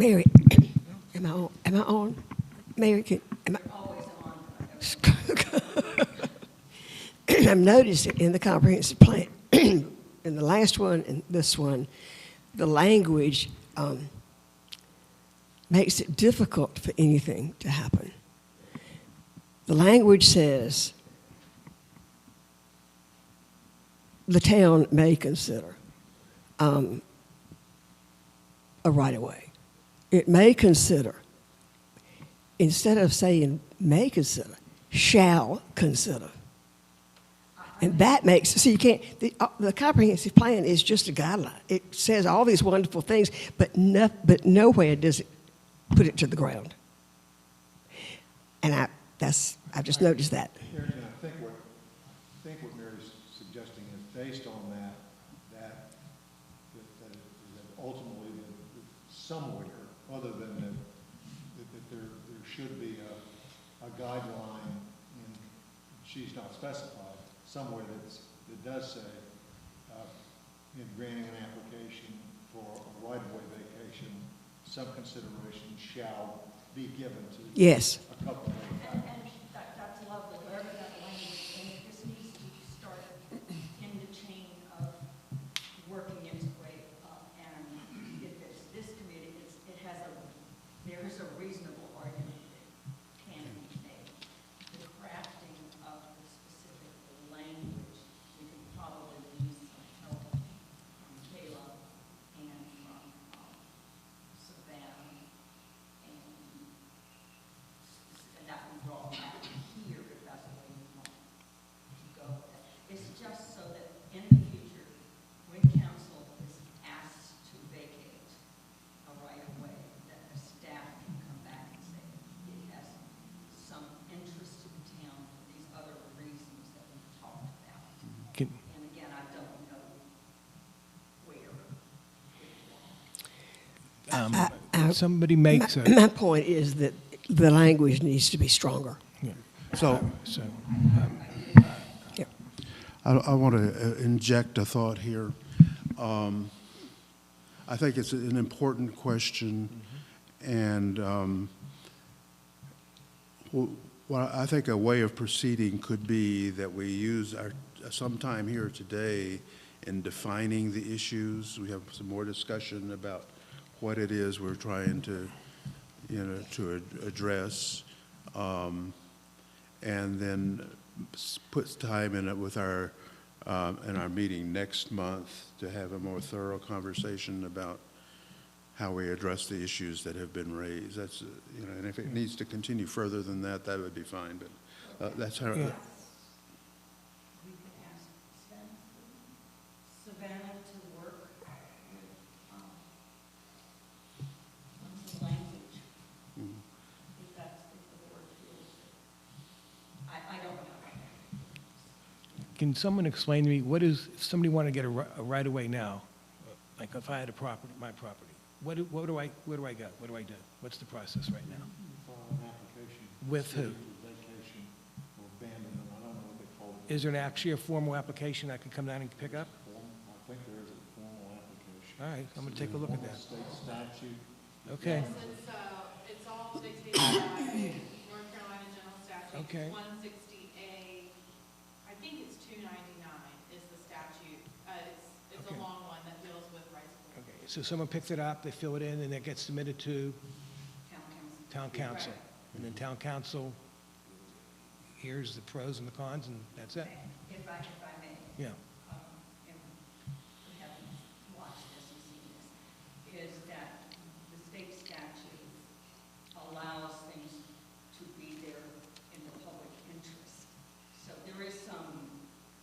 Mary, am I on? Am I on? Mary, am I? Always on. I've noticed it in the comprehensive plan, in the last one and this one, the language makes it difficult for anything to happen. The language says the town may consider a right-of-way. It may consider, instead of saying may consider, shall consider. And that makes, so you can't, the comprehensive plan is just a guideline. It says all these wonderful things, but nowhere does it put it to the ground. And I just noticed that. Aaron, I think what Mary's suggesting is based on that ultimately somewhere, other than that there should be a guideline, and she's not specified, somewhere that does say, in granting an application for a right-of-way vacation, some consideration shall be given to Yes. a couple of And that's lovely, wherever that language, and it just needs to start in the chain of working its way up. And if it's this committee, there is a reasonable argument that can be made. The crafting of the specific language, we could probably use some help from Caleb and from Savannah, and that would draw back here if that's the way you want to go with it. It's just so that in the future, when council is asked to vacate a right-of-way, that the staff can come back and say, it has some interest to the town for these other reasons that we've talked about. Can- And again, I don't know where. Somebody makes a, My point is that the language needs to be stronger. So Yeah. I want to inject a thought here. I think it's an important question, and well, I think a way of proceeding could be that we use some time here today in defining the issues. We have some more discussion about what it is we're trying to, to address, and then put time in it with in our meeting next month to have a more thorough conversation about how we address the issues that have been raised. That's, and if it needs to continue further than that, that would be fine, but that's how. Yeah. We could ask Savannah to work with, the language, if the board feels it. I don't know. can someone explain to me, what is, if somebody wanted to get a right-of-way now, like if I had my property, where do I go? What do I do? What's the process right now? file an application. With who? Vacation or abandonment, I don't know what they call it. Is there actually a formal application I could come down and pick up? I think there is a formal application. All right, I'm going to take a look at that. State statute. Okay, Yes, it's all dictated by North Carolina General Statute. Okay. 160A, I think it's 299 is the statute. It's Okay. a long one that deals with rights. okay, so someone picks it up, they fill it in, and it gets submitted to Town council. town council. And then town council hears the pros and the cons, and that's it? If I may. Yeah. And we haven't watched this and seen this, is that the state statute allows things to be there in the public interest. So there is some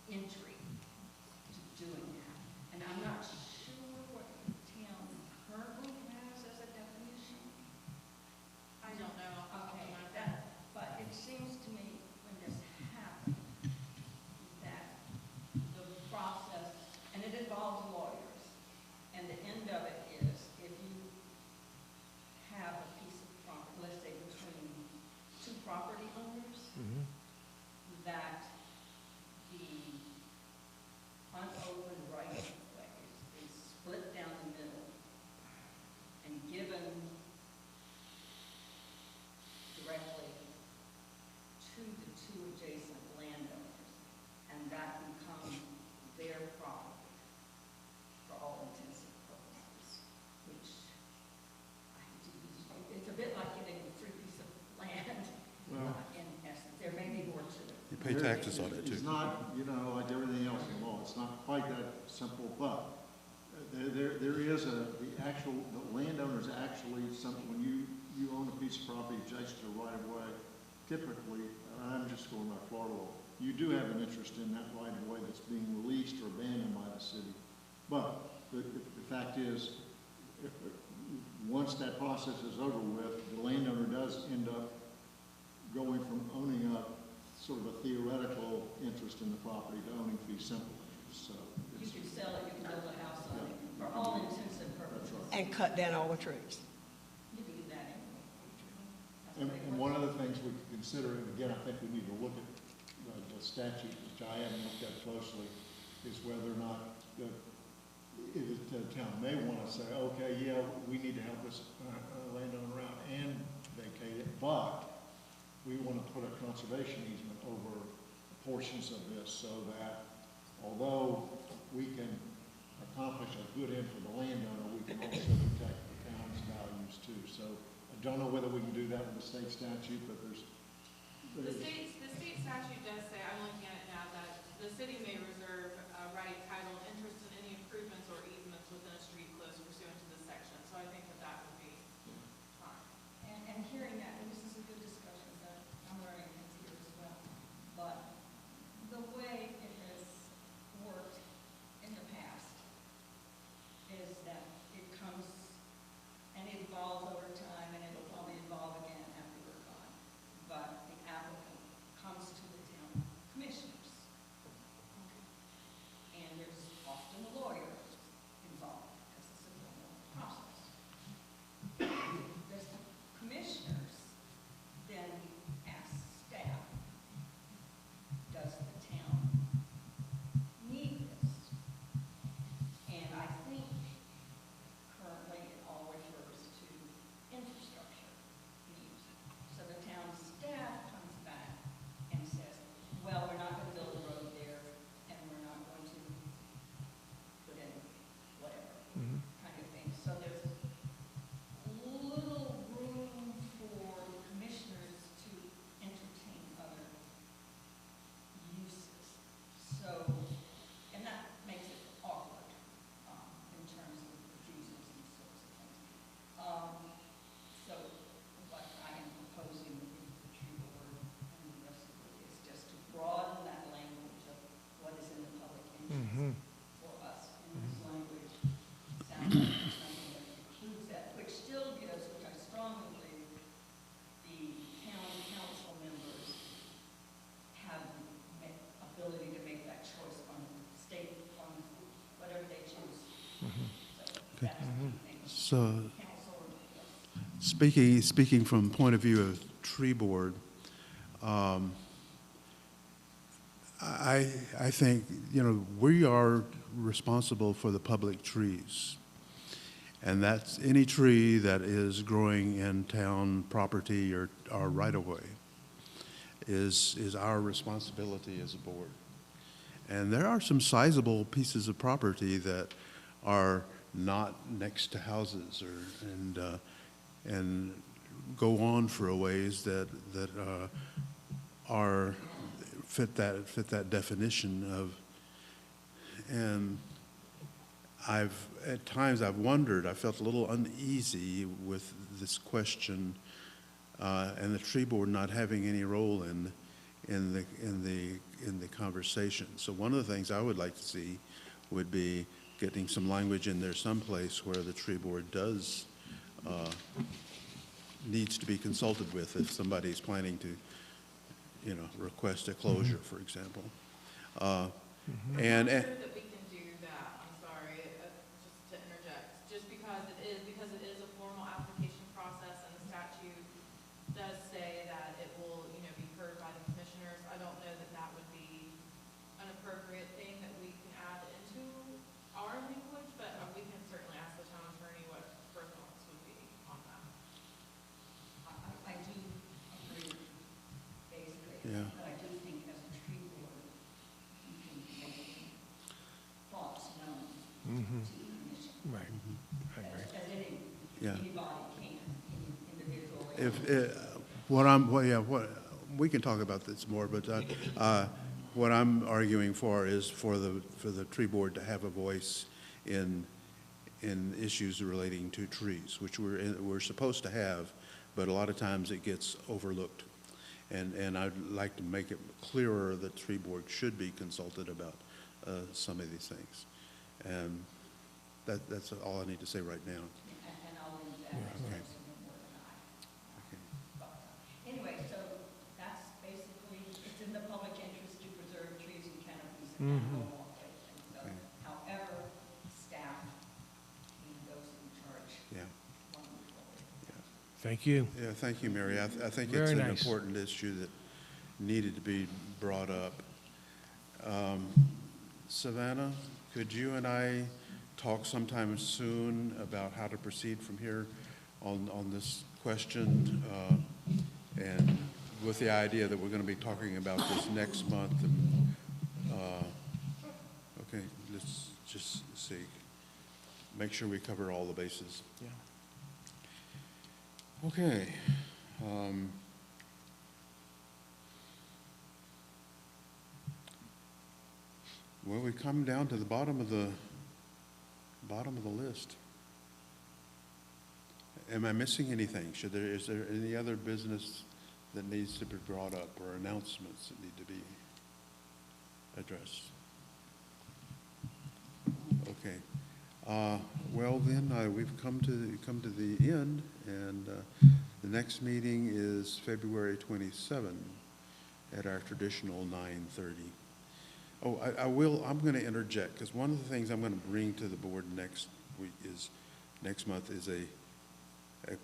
entry to doing that. And I'm not sure what the town currently has as a definition. I don't know. off the top of Okay, my head. but it seems to me when this happened, that the pay taxes on it too. It's not, you know, like everything else in law, it's not quite that simple, but there is the landowner's actually when you own a piece of property adjacent to a right of way, typically, I'm just going by Florida law, you do have an interest in that right of way that's being released or abandoned by the city. But the fact is, once that process is over with, the landowner does end up going from owning a sort of a theoretical interest in the property to owning fee simple interest, so. You could sell it, you could build a house on it, for all intents and purposes. And cut down all the trees. You could do that anyway. That's And what it one works. of the things we could consider, and again, I think we need to look at the statute, which I haven't looked at closely, is whether or not the town may want to say, okay, yeah, we need to help this landowner out and vacate it, but we want to put a conservation easement over portions of this so that although we can accomplish a good end for the landowner, we can also protect the town's values too. So I don't know whether we can do that with the state statute, but The state statute does say, I'm looking at it now, that the city may reserve right, title, and interest in any improvements or easements within a street close pursuant to this section. So I think that would be fine. And hearing that, and this is a good discussion, that I'm learning things here as well, but the way it has worked in the past is that it comes and it evolves over time, and it'll probably evolve again after we're gone. But the applicant comes to the town commissioners. And there's often a lawyer involved, because it's a formal process. There's the commissioners then ask staff, does the town need this? And I think currently it all refers to infrastructure needs. So the town staff comes back and says, well, we're not going to build a road there, and we're not going to put in whatever kind of thing. So there's little room for the commissioners to entertain other uses. So, and that makes it awkward in terms of refusals and sorts of things. So what I am proposing with the tree board and the rest of it is just to broaden that language of what is in the public interest for us. And this language sounds like something that includes that, which still gives, which I strongly believe, the town council members have the ability to make that choice on state, on whatever they choose. So that's the key thing. So Council, speaking from point of view of tree board, I think, you know, we are responsible for the public trees. And that's any tree that is growing in town property or right of way is our responsibility as a board. And there are some sizable pieces of property that are not next to houses and go on for a ways that are fit that definition of. And at times I've wondered, I felt a little uneasy with this question, and the tree board not having any role in the conversation. So one of the things I would like to see would be getting some language in there someplace where the tree board does needs to be consulted with if somebody's planning to, you know, request a closure, for example. I'm not sure that we can do that, I'm sorry, just to interject, just because it is a formal application process, and the statute does say that it will, you know, be heard by the commissioners. I don't know that that would be an appropriate thing that we can add into our language, but we can certainly ask the town attorney what her thoughts would be on that. I do agree, basically. Yeah. But I do think as a tree board, you can make thoughts known to the commission. Right. I agree. As Yeah. anybody can, individually. If, we can talk about this more, but what I'm arguing for is for the tree board to have a voice in issues relating to trees, which we're supposed to have, but a lot of times it gets overlooked. And I'd like to make it clearer that tree board should be consulted about some of these things. And that's all I need to say right now. And I'll leave that. Okay. Anyway, so that's basically, it's in the public interest to preserve trees and canopies and have no walkways. And so, Okay. however, staff and those in charge Yeah. want to move forward. Thank you. Yeah, thank you, Mary. I think Very it's an nice. important issue that needed to be brought up. Savannah, could you and I talk sometime soon about how to proceed from here on this question? And with the idea that we're going to be talking about this next month. And, okay, let's just see. Make sure we cover all the bases. Yeah. Okay. Well, we come down to the bottom of the list. Am I missing anything? Is there any other business that needs to be brought up or announcements that need to be addressed? Okay. Well, then, we've come to the end, and the next meeting is February 27 at our traditional 9:30. Oh, I'm going to interject, because one of the things I'm going to bring to the board next month is a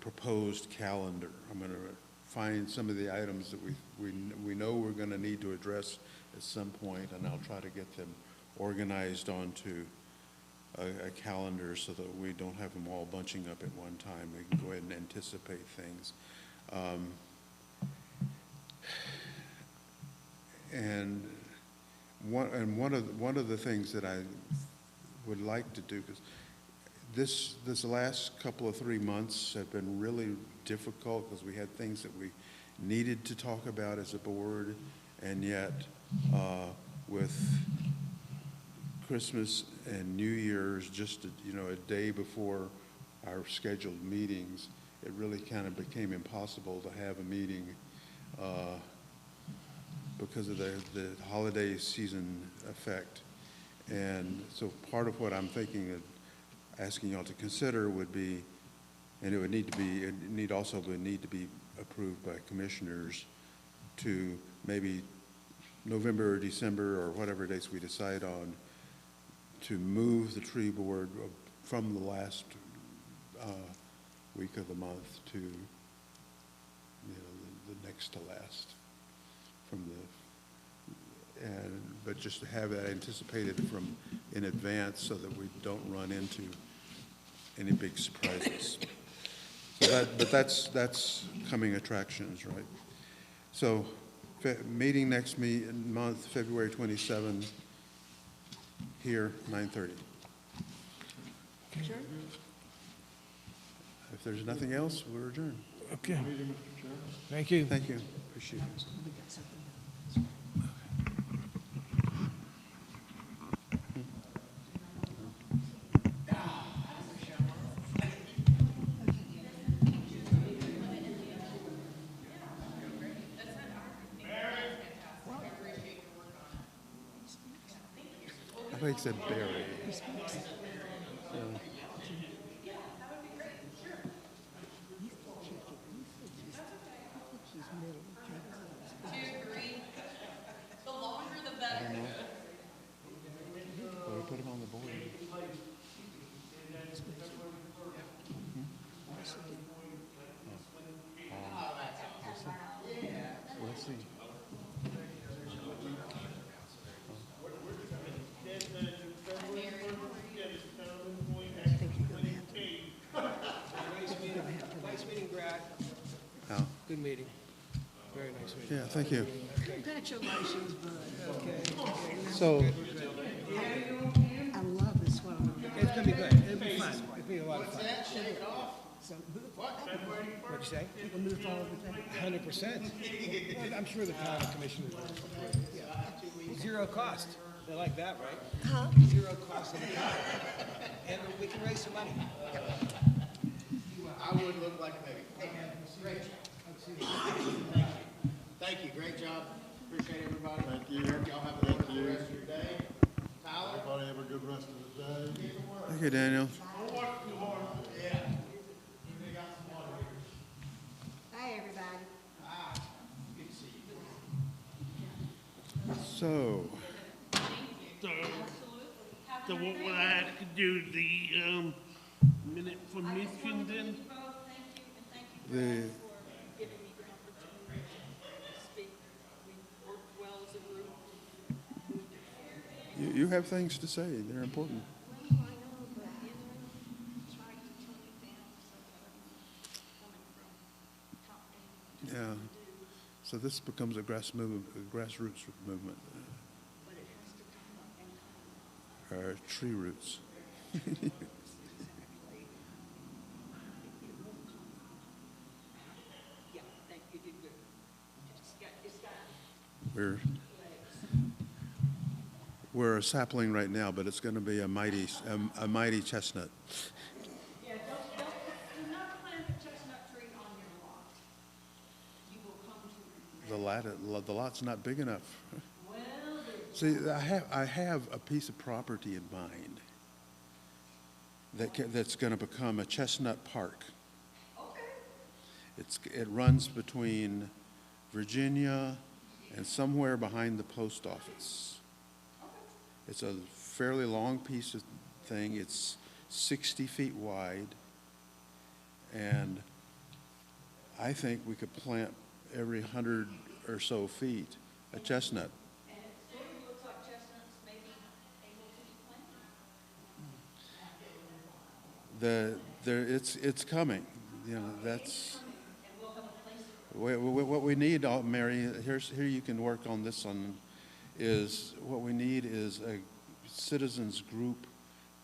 proposed calendar. I'm going to find some of the items that we know we're going to need to address at some point, and I'll try to get them organized onto a calendar so that we don't have them all bunching up at one time. We can go ahead and anticipate things. And one of the things that I would like to do, because this last couple of 3 months have been really difficult because we had things that we needed to talk about as a board, and yet with Christmas and New Year's just a day before our scheduled meetings, it really kind of became impossible to have a meeting because of the holiday season effect. And so part of what I'm thinking of asking y'all to consider would be, and it would need to be approved by commissioners to maybe November or December or whatever dates we decide on, to move the tree board from the last week of the month to the next to last but just to have that anticipated in advance so that we don't run into any big surprises. So but that's coming attractions, right? So meeting next month, February 27, here, 9:30. Sure. If there's nothing else, we're adjourned. Okay. Thank you. Thank you. Appreciate it. I think it said Barry. The longer the better. Well, we put him on the board. Let's see. Nice meeting, Brad. Al? Good meeting. Very nice meeting. Yeah, thank you. Congratulations, bud. Okay. So, I love this one. It's gonna be good. It'll be fun. It'll be a lot of fun. So move What'd you say? People move forward with that. 100%. I'm sure the planning commissioners will support it. Yeah. Zero cost. They like that, right? Huh? Zero cost of the county. And we can raise some money. I would look like a baby. Great job. Thank you, great job. Appreciate everybody. Thank you. Y'all have a wonderful rest of your day. Tyler? Everybody have a good rest of the day. Thank you, Daniel. Hi, everybody. So, So what would I have to do, the, minute for Michigan then? the, Giving me the opportunity to speak. We worked well as a group. you have things to say. They're important. Well, I know, but, try to tone it down so that I'm coming from top down. Yeah. So this becomes a grassroots movement, But it has to come up and come up. or tree roots. Exactly. Yeah, thank you, did good. It's got We're a sapling right now, but it's going to be a mighty chestnut. Yeah, do not plant a chestnut tree on your lot. You will come to. The lot's not big enough. Well, See, I have a piece of property in mind that's going to become a chestnut park. okay. It runs between Virginia and somewhere behind the post office. It's a fairly long piece of thing. It's 60 feet wide. And I think we could plant every 100 or so feet a chestnut. And it sort of looks like chestnuts may be able to be planted. It's coming. You know, that's And we'll have a place. what we need, Mary. Here you can work on this one. Is what we need is a citizens group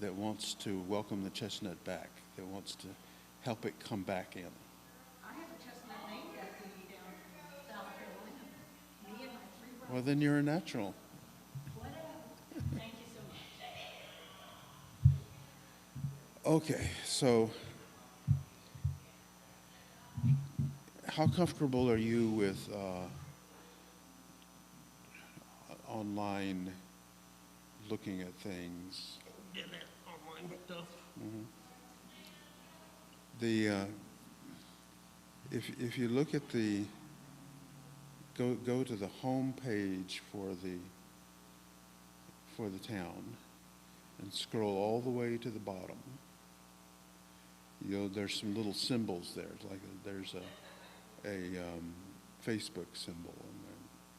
that wants to welcome the chestnut back, that wants to help it come back in. I have a chestnut named after me down in South Carolina. Me and my 3 brothers. Well, then you're a natural. Whatever. Thank you so much. Okay, so how comfortable are you with online looking at things? Yeah, that online stuff. If you look at go to the home page for the town and scroll all the way to the bottom. There's some little symbols there, like there's a Facebook symbol and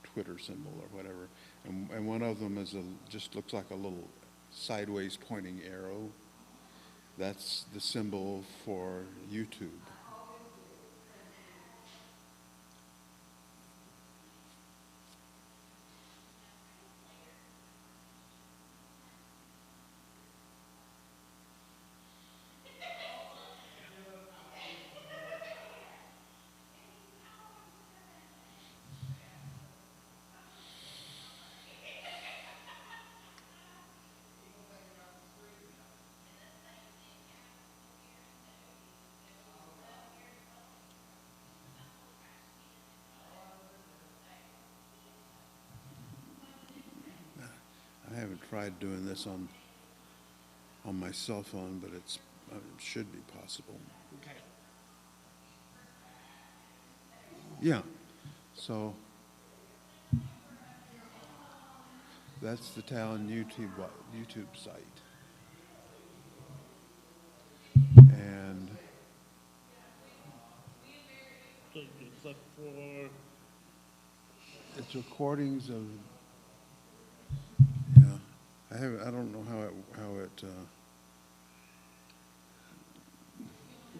a Twitter symbol or whatever, and one of them is just looks like a little sideways pointing arrow. That's the symbol for YouTube. I haven't tried doing this on my cell phone, but it should be possible. Okay. Yeah, so that's the town YouTube site. And So just look for, it's recordings of, I don't know how it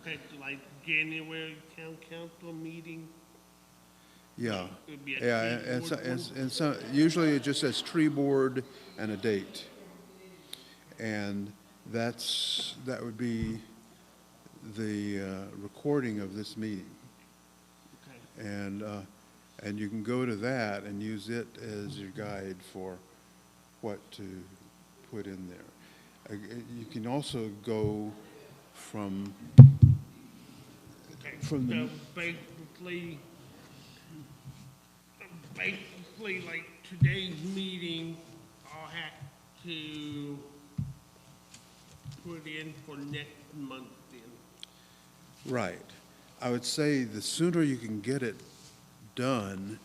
okay, so like January town council meeting. yeah. It would be a Yeah, tree and board so, one? and so, usually it just says tree board and a date. And that would be recording of this meeting. Okay. And you can go to that and use it as your guide for what to put in there. You can also go from Okay, From the- so basically, like today's meeting, I'll have to put in for next month then. right. I would say the sooner you can get it done,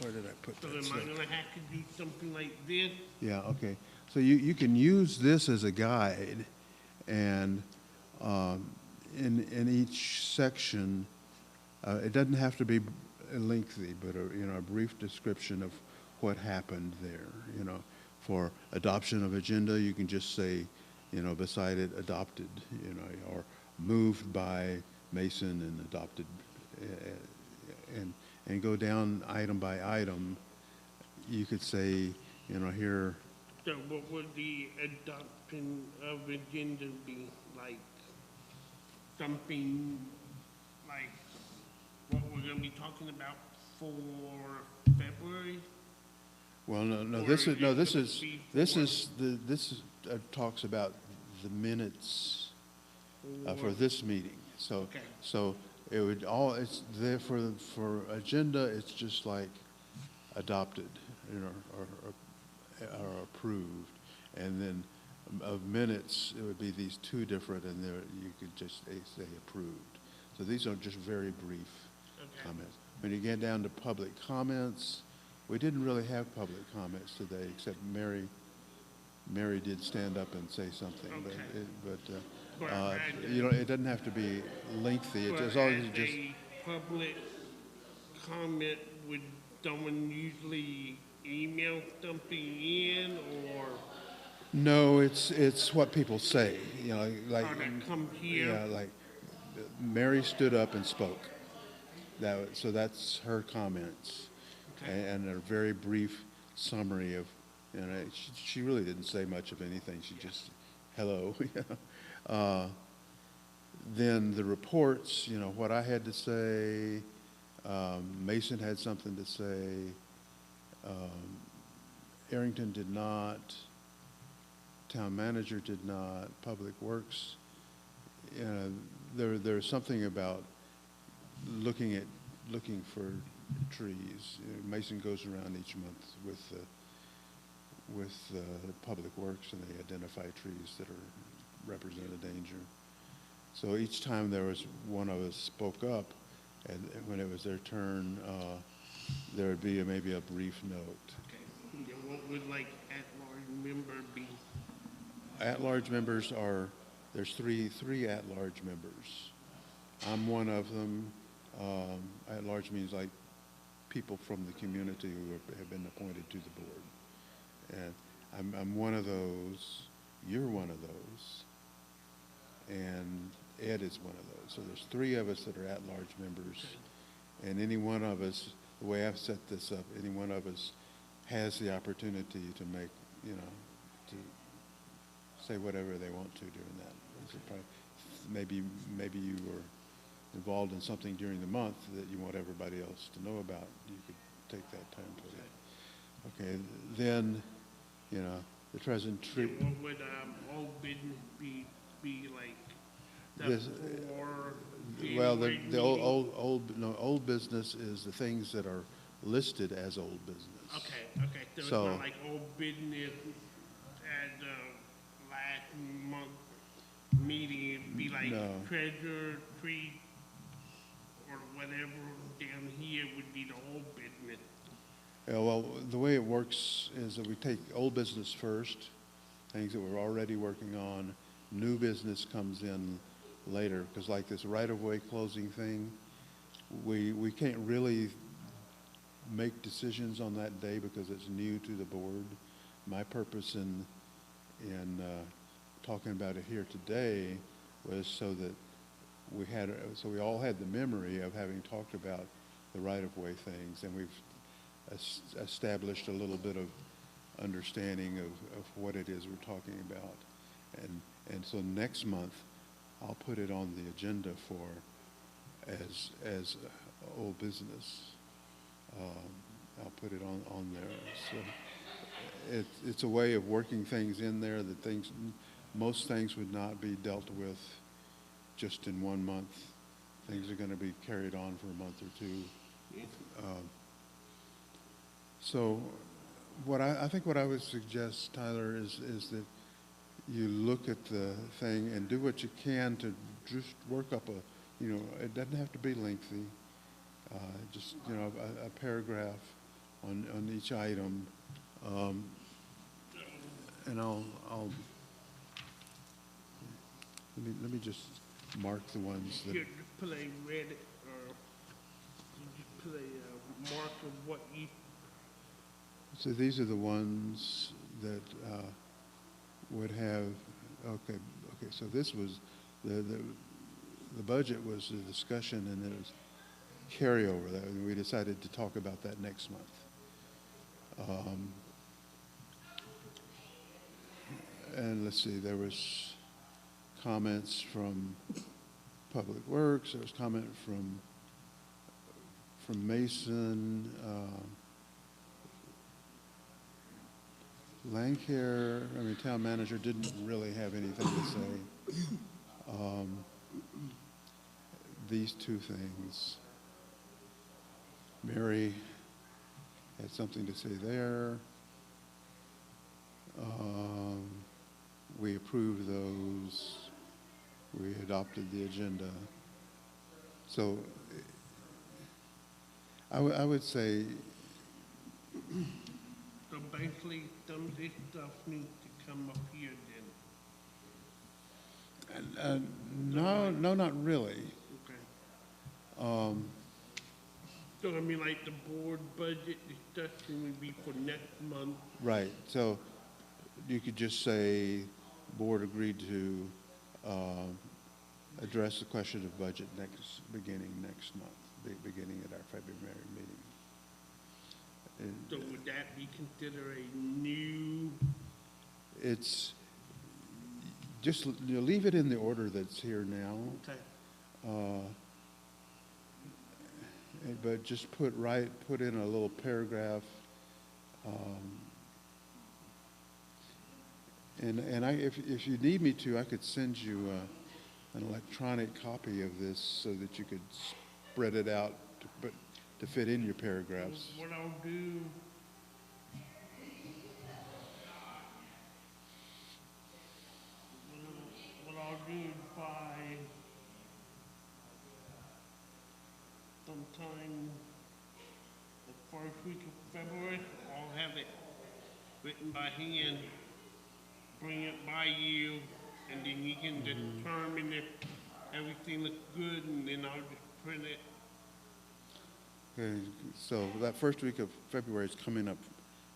where did I put So that? am I slip? gonna have to do something like this? Yeah, okay. So you can use this as a guide, and in each section, it doesn't have to be lengthy, but a brief description of what happened there. For adoption of agenda, you can just say, beside it, adopted, or moved by Mason and adopted, and go down item by item. You could say, here. So what would the adoption of agenda be, like, something like what we're gonna be talking about for February? Well, no, Or this is, no, it this could is, be this for- is, this is, talks about the minutes for this meeting. So, Okay. so it would all, it's there for agenda, it's just like adopted, or approved. And then of minutes, it would be these two different, and there, you could just say approved. So these are just very brief Okay. comments. When you get down to public comments, we didn't really have public comments today, except Mary did stand up and say something. Okay. But it doesn't have to be lengthy, it's as long as it just, a public comment, would someone usually email something in, or no, it's what people say, like. or they come here? Yeah, like, Mary stood up and spoke. So that's her comments. Okay. And a very brief summary of, she really didn't say much of anything, she just, hello. Then the reports, what I had to say, Mason had something to say, Arrington did not, town manager did not, Public Works, there's something about looking for trees. Mason goes around each month with Public Works, and they identify trees that represent a danger. So each time there was one of us spoke up, and when it was their turn, there would be maybe a brief note. Okay. Yeah, what would like at-large member be? At-large members there's three at-large members. I'm one of them. At-large means like people from the community who have been appointed to the board. And I'm one of those, you're one of those, and Ed is one of those. So there's three of us that are at-large members, and any one of us, the way I've set this up, any one of us has the opportunity to make, to say whatever they want to during that. So maybe you were involved in something during the month that you want everybody else to know about. You could take that time to it. Okay, then, the present Yeah, tree. what would old business be like? This- For Well, January the meeting? old business is the things that are listed as old business. Okay, so it's So- not like old business at last month meeting, it'd be like No. treasure tree or whatever down here would be the old business. Yeah, well, the way it works is that we take old business first, things that we're already working on. New business comes in later, because like this right-of-way closing thing, we can't really make decisions on that day because it's new to the board. My purpose in talking about it here today was so that we all had the memory of having talked about the right-of-way things, and we've established a little bit of understanding of what it is we're talking about. And so next month, I'll put it on the agenda for, as old business. I'll put it on there. So it's a way of working things in there that most things would not be dealt with just in 1 month. Things are going to be carried on for a month or two. So I think what I would suggest, Tyler, is that you look at the thing and do what you can to just work up it doesn't have to be lengthy, just, a paragraph on each item. And let me just mark the ones that. You put a red, or you just put a mark of what you, So these are the ones that would have, okay, so this was, the budget was the discussion, and it was carryover. And we decided to talk about that next month. And let's see, there was comments from Public Works, there was comment from Mason, Landcare, town manager didn't really have anything to say. These two things. Mary had something to say there. We approved those. We adopted the agenda. So I would say, so basically, some of this stuff needs to come up here then. no, not really. Okay. So like the board budget discussion would be for next month. Right. So you could just say, board agreed to address the question of budget beginning next month, beginning at our February meeting. So would that be considered a new? It's just, leave it in the order that's here now. Okay. But just put in a little paragraph. If you need me to, I could send you an electronic copy of this so that you could spread it out to fit in your paragraphs. What I'll do, by sometime the first week of February, I'll have it written by hand, bring it by you, and then you can determine if everything looks good, and then I'll just print it. Okay, so that first week of February is coming up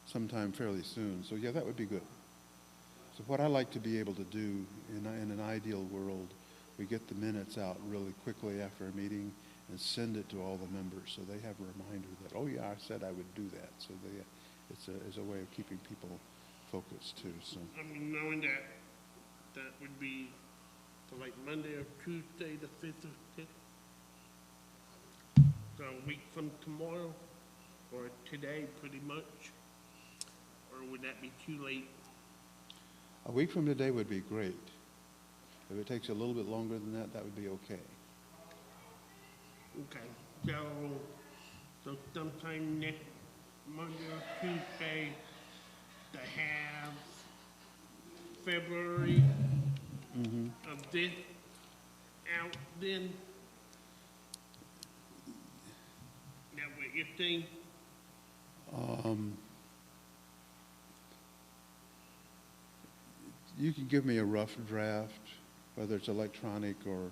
sometime fairly soon. So yeah, that would be good. So what I like to be able to do in an ideal world, we get the minutes out really quickly after a meeting and send it to all the members so they have a reminder that, oh yeah, I said I would do that. So it's a way of keeping people focused too. So Knowing that would be for like Monday or Tuesday, the 5th or 6th. So a week from tomorrow, or today pretty much, or would that be too late? a week from today would be great. If it takes a little bit longer than that, that would be okay. Okay, so sometime next Monday or Tuesday to have February of this out then? That what you think? You can give me a rough draft, whether it's electronic or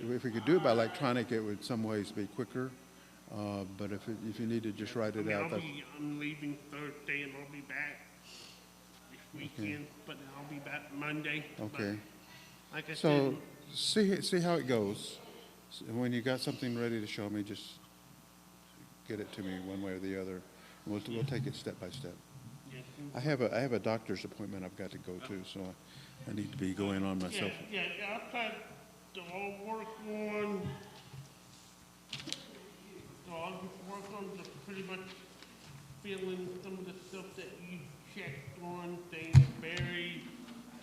if we could do it by electronic, it would some ways be quicker. But if you need to just write it out, I'm leaving Thursday and I'll be back this weekend, but I'll be back Monday. okay. But like I So said, see how it goes. And when you got something ready to show me, just get it to me one way or the other. We'll take it step by step. Yeah, I have a doctor's appointment I've got to go to, so I need to be going on myself. Yeah, I'll try to all work on, so I'll just work on just pretty much filling some of the stuff that you checked on, things Barry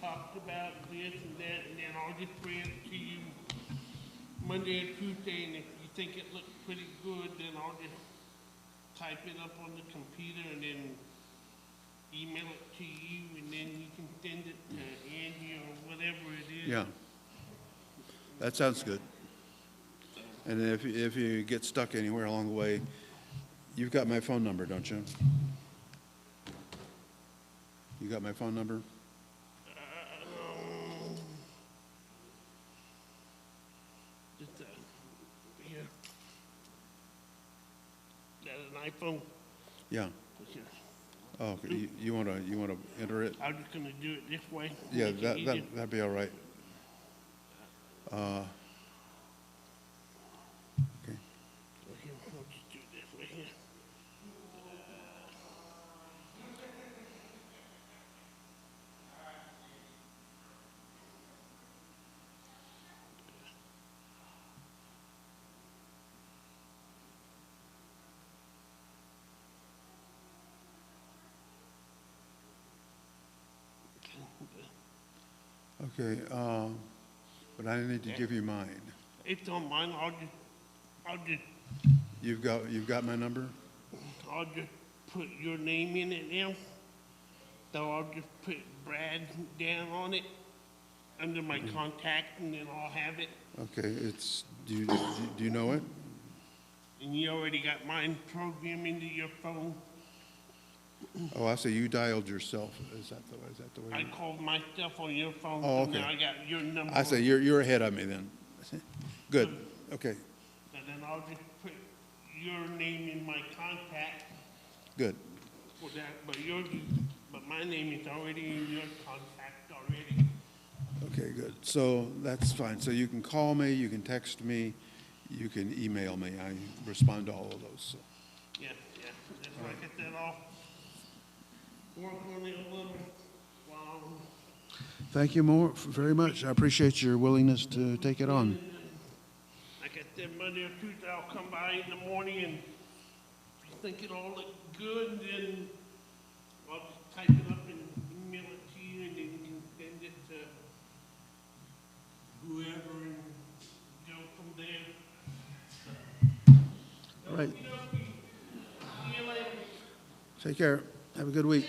talked about, this and that, and then I'll just bring it to you Monday or Tuesday, and if you think it looks pretty good, then I'll just type it up on the computer and then email it to you, and then you can send it to Angie or whatever it is. Yeah. That sounds good. And if you get stuck anywhere along the way, you've got my phone number, don't you? You got my phone number? Just, here. That an iPhone? Yeah. Here. Oh, okay. You wanna enter it? I'm just gonna do it this way. Yeah, Make it easier. that'd be all right. Okay. So here, I'll just do it this way here. Okay, but I need to give you mine. If don't mind, I'll just You've got my number? put your name in it now. So I'll just put Brad down on it under my contact, and then I'll have it. Okay, do you know it? And you already got mine programmed into your phone. Oh, I see, you dialed yourself. Is that the way? I called myself on your phone, Oh, so okay. now I got your number. I say, you're ahead of me then. Good, okay, And then I'll just put your name in my contact good. for that, but my name is already in your contact already. Okay, good. So that's fine. So you can call me, you can text me, you can email me. I respond to all of those, so. Yeah, that's like I said, I'll work on it a little while. Thank you very much. I appreciate your willingness to take it on. Like I said, Monday or Tuesday, I'll come by in the morning, and if you think it all looks good, then I'll just type it up and email it to you, and then you can send it to whoever and go from there. All right, See you later. take care. Have a good week.